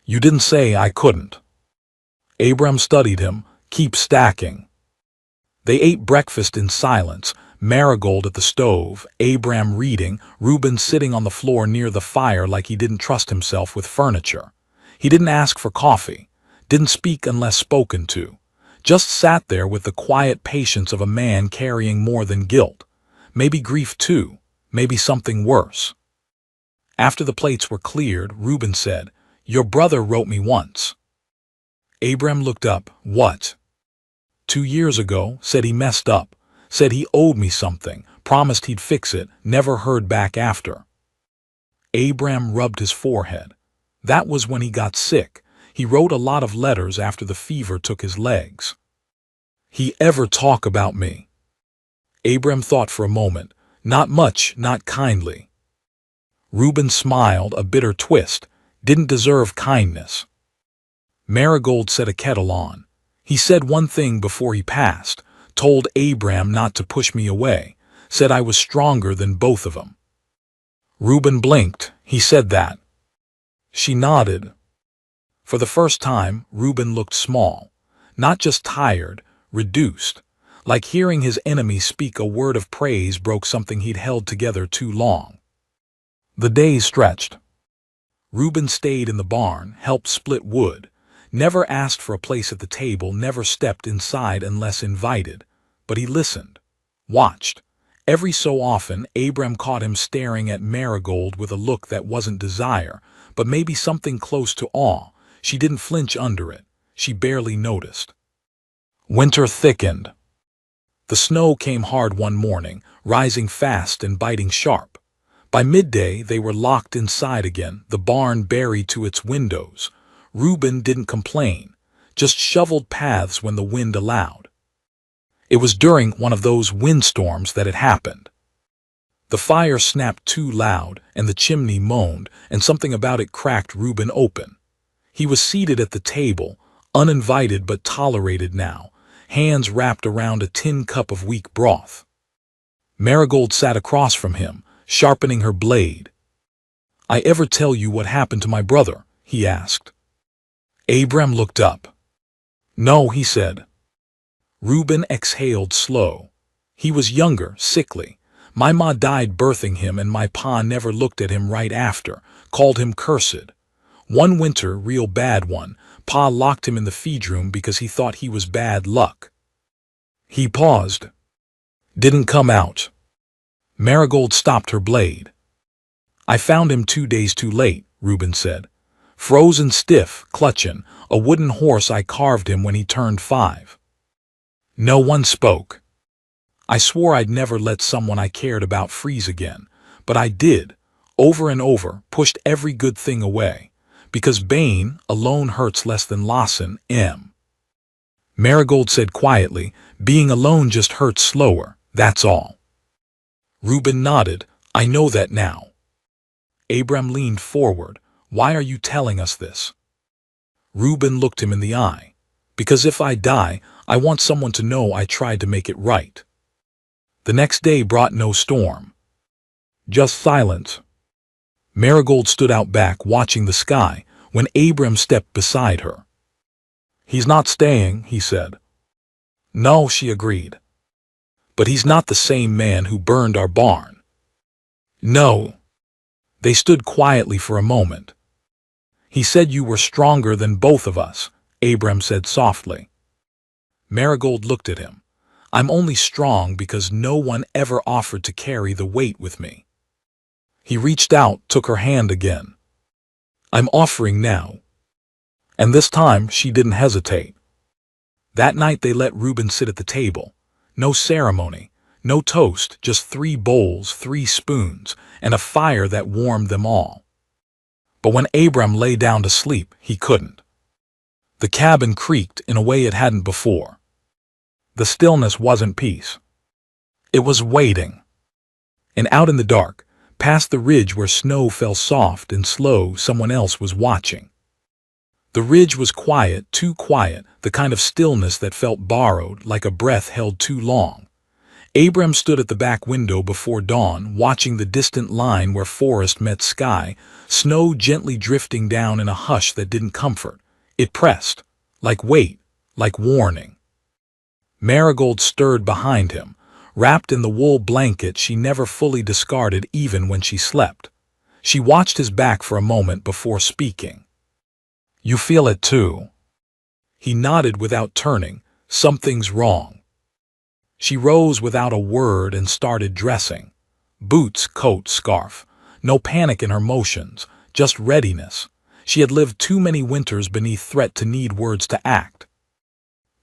You didn't say I couldn't." Abram studied him. "Keep stacking." They ate breakfast in silence, Marigold at the stove, Abram reading, Reuben sitting on the floor near the fire like he didn't trust himself with furniture. He didn't ask for coffee, didn't speak unless spoken to, just sat there with the quiet patience of a man carrying more than guilt. Maybe grief too, maybe something worse. After the plates were cleared, Reuben said, "Your brother wrote me once." Abram looked up. "What?" 2 years ago, said he messed up, said he owed me something, promised he'd fix it, never heard back after. Abram rubbed his forehead. That was when he got sick. He wrote a lot of letters after the fever took his legs. "He ever talk about me?" Abram thought for a moment. "Not much, not kindly." Reuben smiled, a bitter twist. Didn't deserve kindness. Marigold set a kettle on. "He said one thing before he passed, told Abram not to push me away, said I was stronger than both of them." Reuben blinked. "He said that?" She nodded. For the first time, Reuben looked small, not just tired, reduced, like hearing his enemy speak a word of praise broke something he'd held together too long. The days stretched. Reuben stayed in the barn, helped split wood, never asked for a place at the table, never stepped inside unless invited. But he listened, watched. Every so often, Abram caught him staring at Marigold with a look that wasn't desire, but maybe something close to awe. She didn't flinch under it. She barely noticed. Winter thickened. The snow came hard one morning, rising fast and biting sharp. By midday, they were locked inside again, the barn buried to its windows. Reuben didn't complain, just shoveled paths when the wind allowed. It was during one of those windstorms that it happened. The fire snapped too loud, and the chimney moaned, and something about it cracked Reuben open. He was seated at the table, uninvited but tolerated now, hands wrapped around a tin cup of weak broth. Marigold sat across from him, sharpening her blade. "I ever tell you what happened to my brother?" he asked. Abram looked up. "No," he said. Reuben exhaled slow. "He was younger, sickly. My ma died birthing him, and my pa never looked at him right after, called him cursed. One winter, real bad one, pa locked him in the feed room because he thought he was bad luck." He paused. "Didn't come out." Marigold stopped her blade. "I found him 2 days too late," Reuben said. "Frozen stiff, clutching, a wooden horse. I carved him when he turned 5. No one spoke. I swore I'd never let someone I cared about freeze again, but I did, over and over, pushed every good thing away, because Bane alone hurts less than Lawson, M. Marigold said quietly, "Being alone just hurts slower, that's all." Reuben nodded. "I know that now." Abram leaned forward. "Why are you telling us this?" Reuben looked him in the eye. "Because if I die, I want someone to know I tried to make it right." The next day brought no storm. Just silence. Marigold stood out back watching the sky when Abram stepped beside her. "He's not staying," he said. "No," she agreed. "But he's not the same man who burned our barn." "No." They stood quietly for a moment. "He said you were stronger than both of us," Abram said softly. Marigold looked at him. "I'm only strong because no one ever offered to carry the weight with me." He reached out, took her hand again. "I'm offering now." And this time she didn't hesitate. That night they let Reuben sit at the table. No ceremony, no toast, just 3 bowls, 3 spoons, and a fire that warmed them all. But when Abram lay down to sleep, he couldn't. The cabin creaked in a way it hadn't before. The stillness wasn't peace. It was waiting. And out in the dark, past the ridge where snow fell soft and slow, someone else was watching. The ridge was quiet, too quiet, the kind of stillness that felt borrowed, like a breath held too long. Abram stood at the back window before dawn, watching the distant line where forest met sky, snow gently drifting down in a hush that didn't comfort. It pressed, like weight, like warning. Marigold stirred behind him, wrapped in the wool blanket she never fully discarded even when she slept. She watched his back for a moment before speaking. "You feel it too?" He nodded without turning. "Something's wrong." She rose without a word and started dressing. Boots, coat, scarf. No panic in her motions, just readiness. She had lived too many winters beneath threat to need words to act.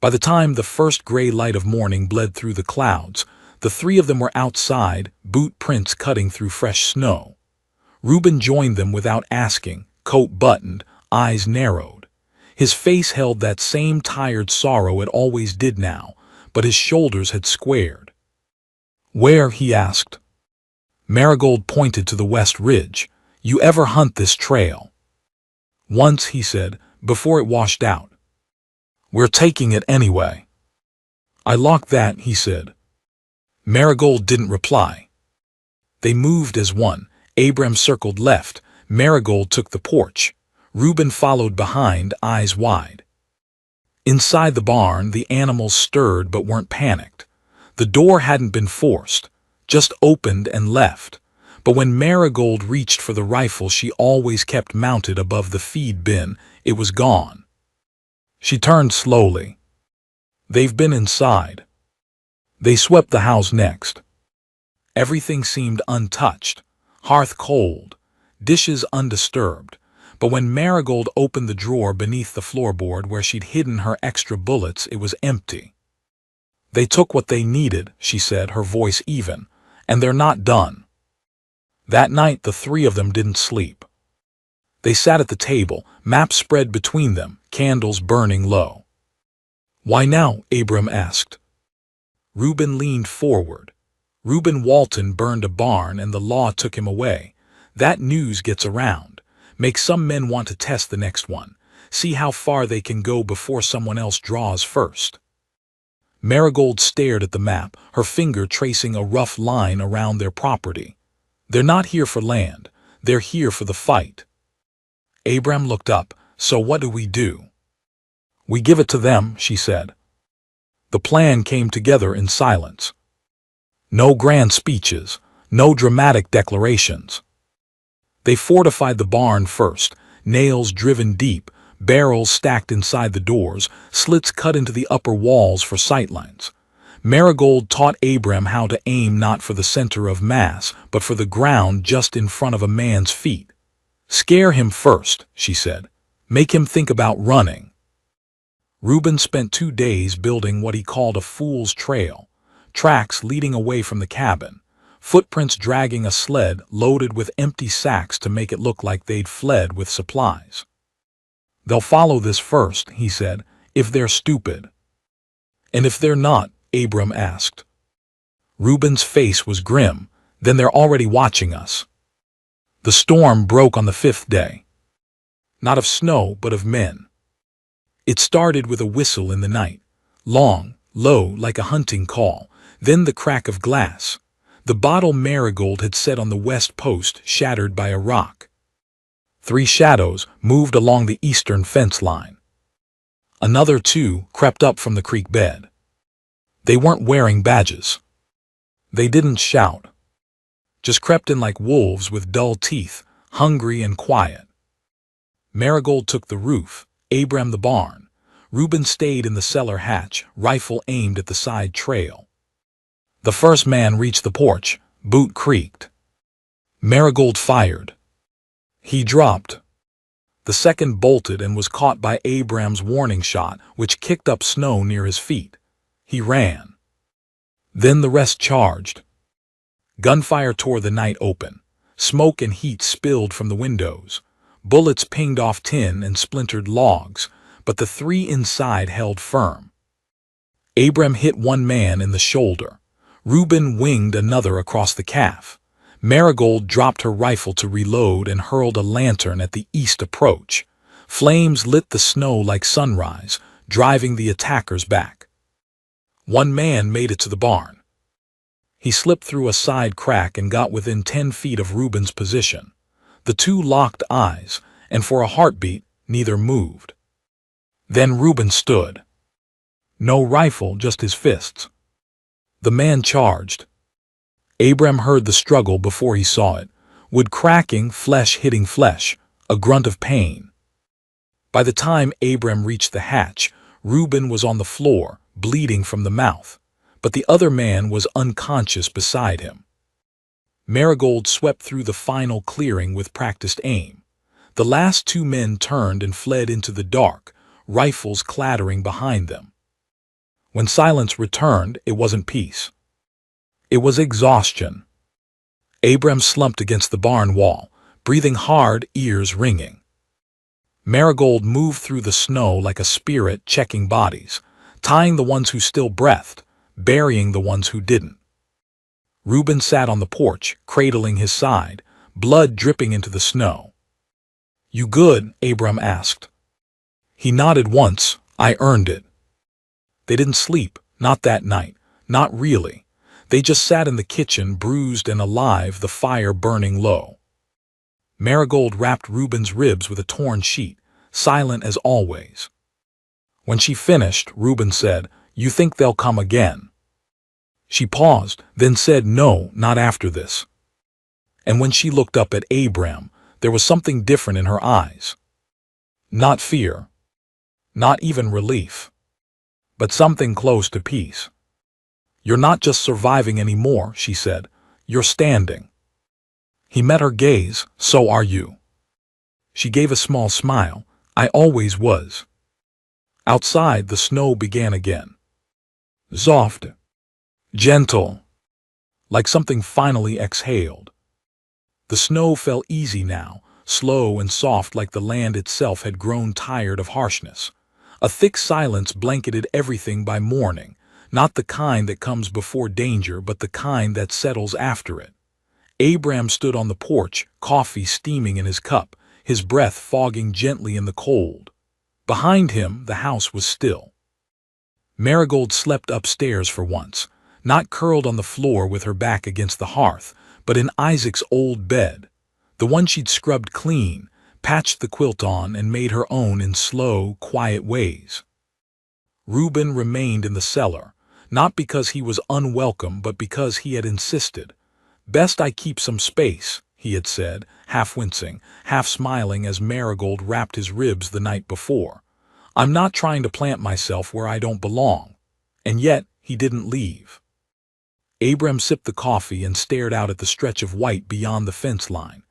By the time the first gray light of morning bled through the clouds, the 3 of them were outside, boot prints cutting through fresh snow. Reuben joined them without asking, coat buttoned, eyes narrowed. His face held that same tired sorrow it always did now, but his shoulders had squared. "Where?" he asked. Marigold pointed to the west ridge. "You ever hunt this trail?" "Once," he said, "before it washed out." "We're taking it anyway." "I locked that," he said. Marigold didn't reply. They moved as one. Abram circled left. Marigold took the porch. Reuben followed behind, eyes wide. Inside the barn, the animals stirred but weren't panicked. The door hadn't been forced, just opened and left. But when Marigold reached for the rifle she always kept mounted above the feed bin, it was gone. She turned slowly. They've been inside. They swept the house next. Everything seemed untouched, hearth cold, dishes undisturbed. But when Marigold opened the drawer beneath the floorboard where she'd hidden her extra bullets, it was empty. They took what they needed, she said, her voice even, and they're not done. That night, the three of them didn't sleep. They sat at the table, maps spread between them, candles burning low. "Why now?" Abram asked. Reuben leaned forward. "Reuben Walton burned a barn and the law took him away. That news gets around. Makes some men want to test the next one. See how far they can go before someone else draws first." Marigold stared at the map, her finger tracing a rough line around their property. "They're not here for land. They're here for the fight." Abram looked up. "So what do we do?" "We give it to them," she said. The plan came together in silence. No grand speeches, no dramatic declarations. They fortified the barn first, nails driven deep, barrels stacked inside the doors, slits cut into the upper walls for sightlines. Marigold taught Abram how to aim not for the center of mass, but for the ground just in front of a man's feet. "Scare him first," she said. "Make him think about running." Reuben spent 2 days building what he called a fool's trail, tracks leading away from the cabin, footprints dragging a sled loaded with empty sacks to make it look like they'd fled with supplies. "They'll follow this first," he said, "if they're stupid." "And if they're not?" Abram asked. Reuben's face was grim. "Then they're already watching us." The storm broke on the 5th day. Not of snow, but of men. It started with a whistle in the night, long, low, like a hunting call, then the crack of glass. The bottle Marigold had set on the west post shattered by a rock. 3 shadows moved along the eastern fence line. Another 2 crept up from the creek bed. They weren't wearing badges. They didn't shout. Just crept in like wolves with dull teeth, hungry and quiet. Marigold took the roof, Abram the barn. Reuben stayed in the cellar hatch, rifle aimed at the side trail. The first man reached the porch, boot creaked. Marigold fired. He dropped. The second bolted and was caught by Abram's warning shot, which kicked up snow near his feet. He ran. Then the rest charged. Gunfire tore the night open. Smoke and heat spilled from the windows. Bullets pinged off tin and splintered logs, but the 3 inside held firm. Abram hit one man in the shoulder. Reuben winged another across the calf. Marigold dropped her rifle to reload and hurled a lantern at the east approach. Flames lit the snow like sunrise, driving the attackers back. One man made it to the barn. He slipped through a side crack and got within 10 feet of Reuben's position. The 2 locked eyes, and for a heartbeat, neither moved. Then Reuben stood. No rifle, just his fists. The man charged. Abram heard the struggle before he saw it. Wood cracking, flesh hitting flesh, a grunt of pain. By the time Abram reached the hatch, Reuben was on the floor, bleeding from the mouth, but the other man was unconscious beside him. Marigold swept through the final clearing with practiced aim. The last 2 men turned and fled into the dark, rifles clattering behind them. When silence returned, it wasn't peace. It was exhaustion. Abram slumped against the barn wall, breathing hard, ears ringing. Marigold moved through the snow like a spirit checking bodies, tying the ones who still breathed, burying the ones who didn't. Reuben sat on the porch, cradling his side, blood dripping into the snow. "You good?" Abram asked. He nodded once. "I earned it." They didn't sleep, not that night, not really. They just sat in the kitchen, bruised and alive, the fire burning low. Marigold wrapped Reuben's ribs with a torn sheet, silent as always. When she finished, Reuben said, "You think they'll come again?" She paused, then said, "No, not after this." And when she looked up at Abram, there was something different in her eyes. Not fear. Not even relief, but something close to peace. You're not just surviving anymore, she said. You're standing. He met her gaze. So are you. She gave a small smile. I always was. Outside, the snow began again. Soft. Gentle. Like something finally exhaled. The snow fell easy now, slow and soft like the land itself had grown tired of harshness. A thick silence blanketed everything by morning, not the kind that comes before danger but the kind that settles after it. Abram stood on the porch, coffee steaming in his cup, his breath fogging gently in the cold. Behind him, the house was still. Marigold slept upstairs for once, not curled on the floor with her back against the hearth, but in Isaac's old bed, the one she'd scrubbed clean, patched the quilt on, and made her own in slow, quiet ways. Reuben remained in the cellar, not because he was unwelcome but because he had insisted. Best I keep some space, he had said, half wincing, half smiling as Marigold wrapped his ribs the night before. I'm not trying to plant myself where I don't belong. And yet, he didn't leave. Abram sipped the coffee and stared out at the stretch of white beyond the fence line.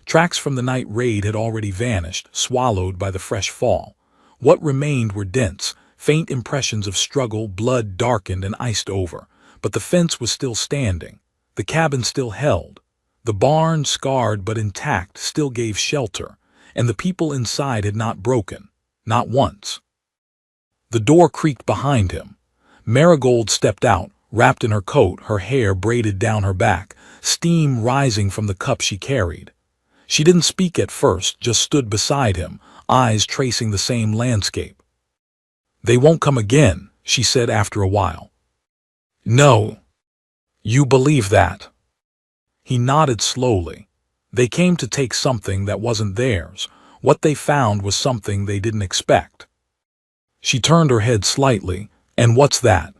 Tracks from the night raid had already vanished, swallowed by the fresh fall. What remained were dents, faint impressions of struggle, blood darkened and iced over. But the fence was still standing. The cabin still held. The barn, scarred but intact, still gave shelter, and the people inside had not broken, not once. The door creaked behind him. Marigold stepped out, wrapped in her coat, her hair braided down her back, steam rising from the cup she carried. She didn't speak at first, just stood beside him, eyes tracing the same landscape. They won't come again, she said after a while. No. You believe that? He nodded slowly. They came to take something that wasn't theirs. What they found was something they didn't expect. She turned her head slightly. And what's that?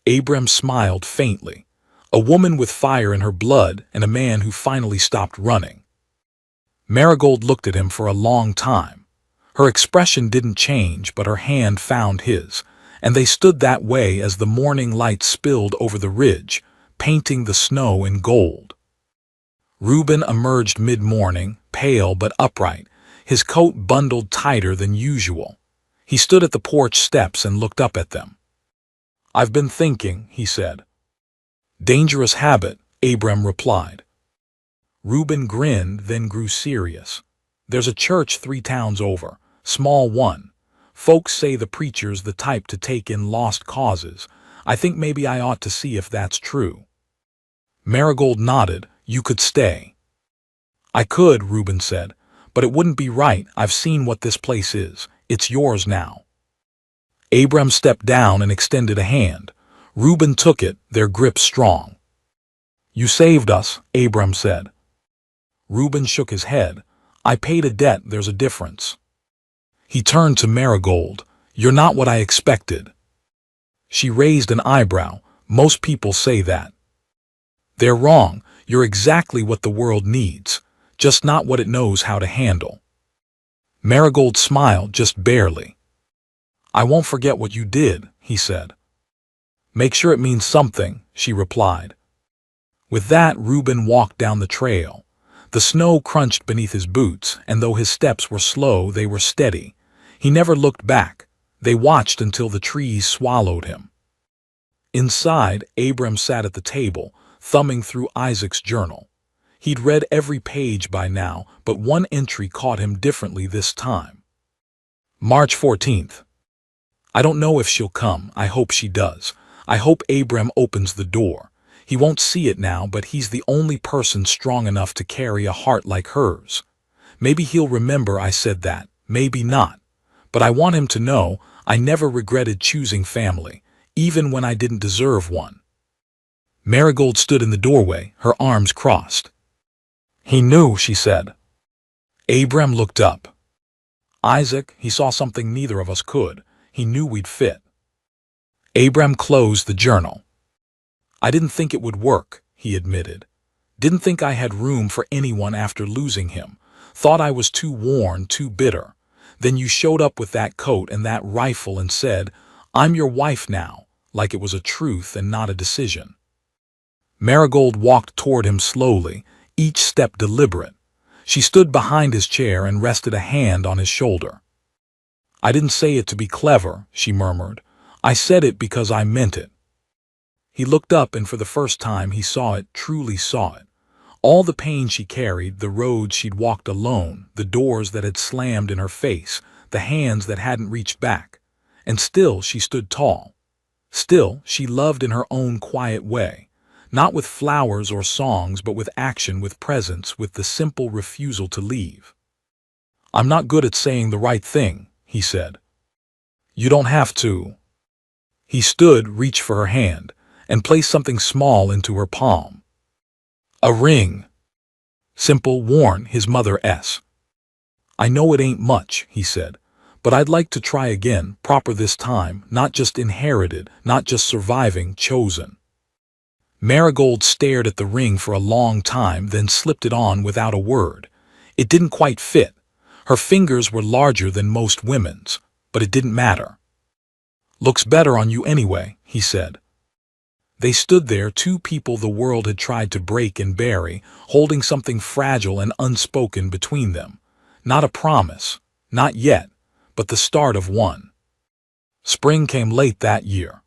Abram smiled faintly. A woman with fire in her blood and a man who finally stopped running. Marigold looked at him for a long time. Her expression didn't change, but her hand found his, and they stood that way as the morning light spilled over the ridge, painting the snow in gold. Reuben emerged mid-morning, pale but upright, his coat bundled tighter than usual. He stood at the porch steps and looked up at them. I've been thinking, he said. Dangerous habit, Abram replied. Reuben grinned, then grew serious. There's a church 3 towns over, small one. Folks say the preacher's the type to take in lost causes. I think maybe I ought to see if that's true. Marigold nodded. You could stay. I could, Reuben said, but it wouldn't be right. I've seen what this place is. It's yours now. Abram stepped down and extended a hand. Reuben took it, their grip strong. You saved us, Abram said. Reuben shook his head. I paid a debt, there's a difference. He turned to Marigold. You're not what I expected. She raised an eyebrow. Most people say that. They're wrong. You're exactly what the world needs, just not what it knows how to handle. Marigold smiled, just barely. I won't forget what you did, he said. Make sure it means something, she replied. With that, Reuben walked down the trail. The snow crunched beneath his boots, and though his steps were slow, they were steady. He never looked back. They watched until the trees swallowed him. Inside, Abram sat at the table, thumbing through Isaac's journal. He'd read every page by now, but one entry caught him differently this time. March 14th. I don't know if she'll come. I hope she does. I hope Abram opens the door. He won't see it now, but he's the only person strong enough to carry a heart like hers. Maybe he'll remember I said that, maybe not. But I want him to know I never regretted choosing family, even when I didn't deserve one. Marigold stood in the doorway, her arms crossed. He knew, she said. Abram looked up. Isaac, he saw something neither of us could. He knew we'd fit. Abram closed the journal. I didn't think it would work, he admitted. Didn't think I had room for anyone after losing him. Thought I was too worn, too bitter. Then you showed up with that coat and that rifle and said, "I'm your wife now," like it was a truth and not a decision. Marigold walked toward him slowly, each step deliberate. She stood behind his chair and rested a hand on his shoulder. "I didn't say it to be clever," she murmured. "I said it because I meant it." He looked up, and for the first time he saw it, truly saw it. All the pain she carried, the roads she'd walked alone, the doors that had slammed in her face, the hands that hadn't reached back. And still she stood tall. Still she loved in her own quiet way. Not with flowers or songs, but with action, with presence, with the simple refusal to leave. "I'm not good at saying the right thing," he said. "You don't have to." He stood, reached for her hand, and placed something small into her palm. A ring. Simple, worn, his mother's. "I know it ain't much," he said, "but I'd like to try again, proper this time, not just inherited, not just surviving, chosen." Marigold stared at the ring for a long time, then slipped it on without a word. It didn't quite fit. Her fingers were larger than most women's, but it didn't matter. "Looks better on you anyway," he said. They stood there, two people the world had tried to break and bury, holding something fragile and unspoken between them. Not a promise, not yet, but the start of one. Spring came late that year.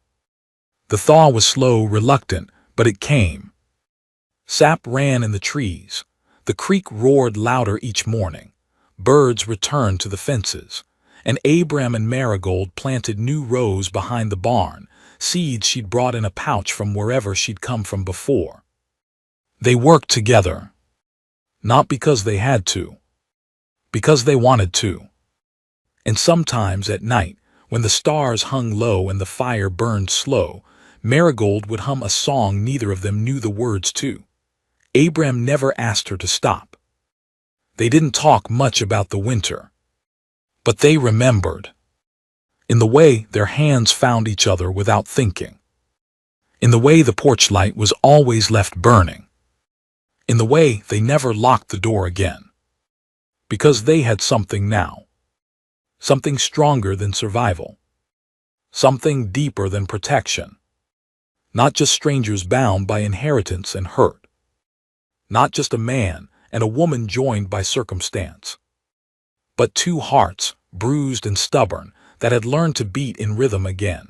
The thaw was slow, reluctant, but it came. Sap ran in the trees. The creek roared louder each morning. Birds returned to the fences. And Abram and Marigold planted new rows behind the barn, seeds she'd brought in a pouch from wherever she'd come from before. They worked together. Not because they had to. Because they wanted to. And sometimes at night, when the stars hung low and the fire burned slow, Marigold would hum a song neither of them knew the words to. Abram never asked her to stop. They didn't talk much about the winter. But they remembered. In the way their hands found each other without thinking. In the way the porch light was always left burning. In the way they never locked the door again. Because they had something now. Something stronger than survival. Something deeper than protection. Not just strangers bound by inheritance and hurt. Not just a man and a woman joined by circumstance. But two hearts, bruised and stubborn, that had learned to beat in rhythm again.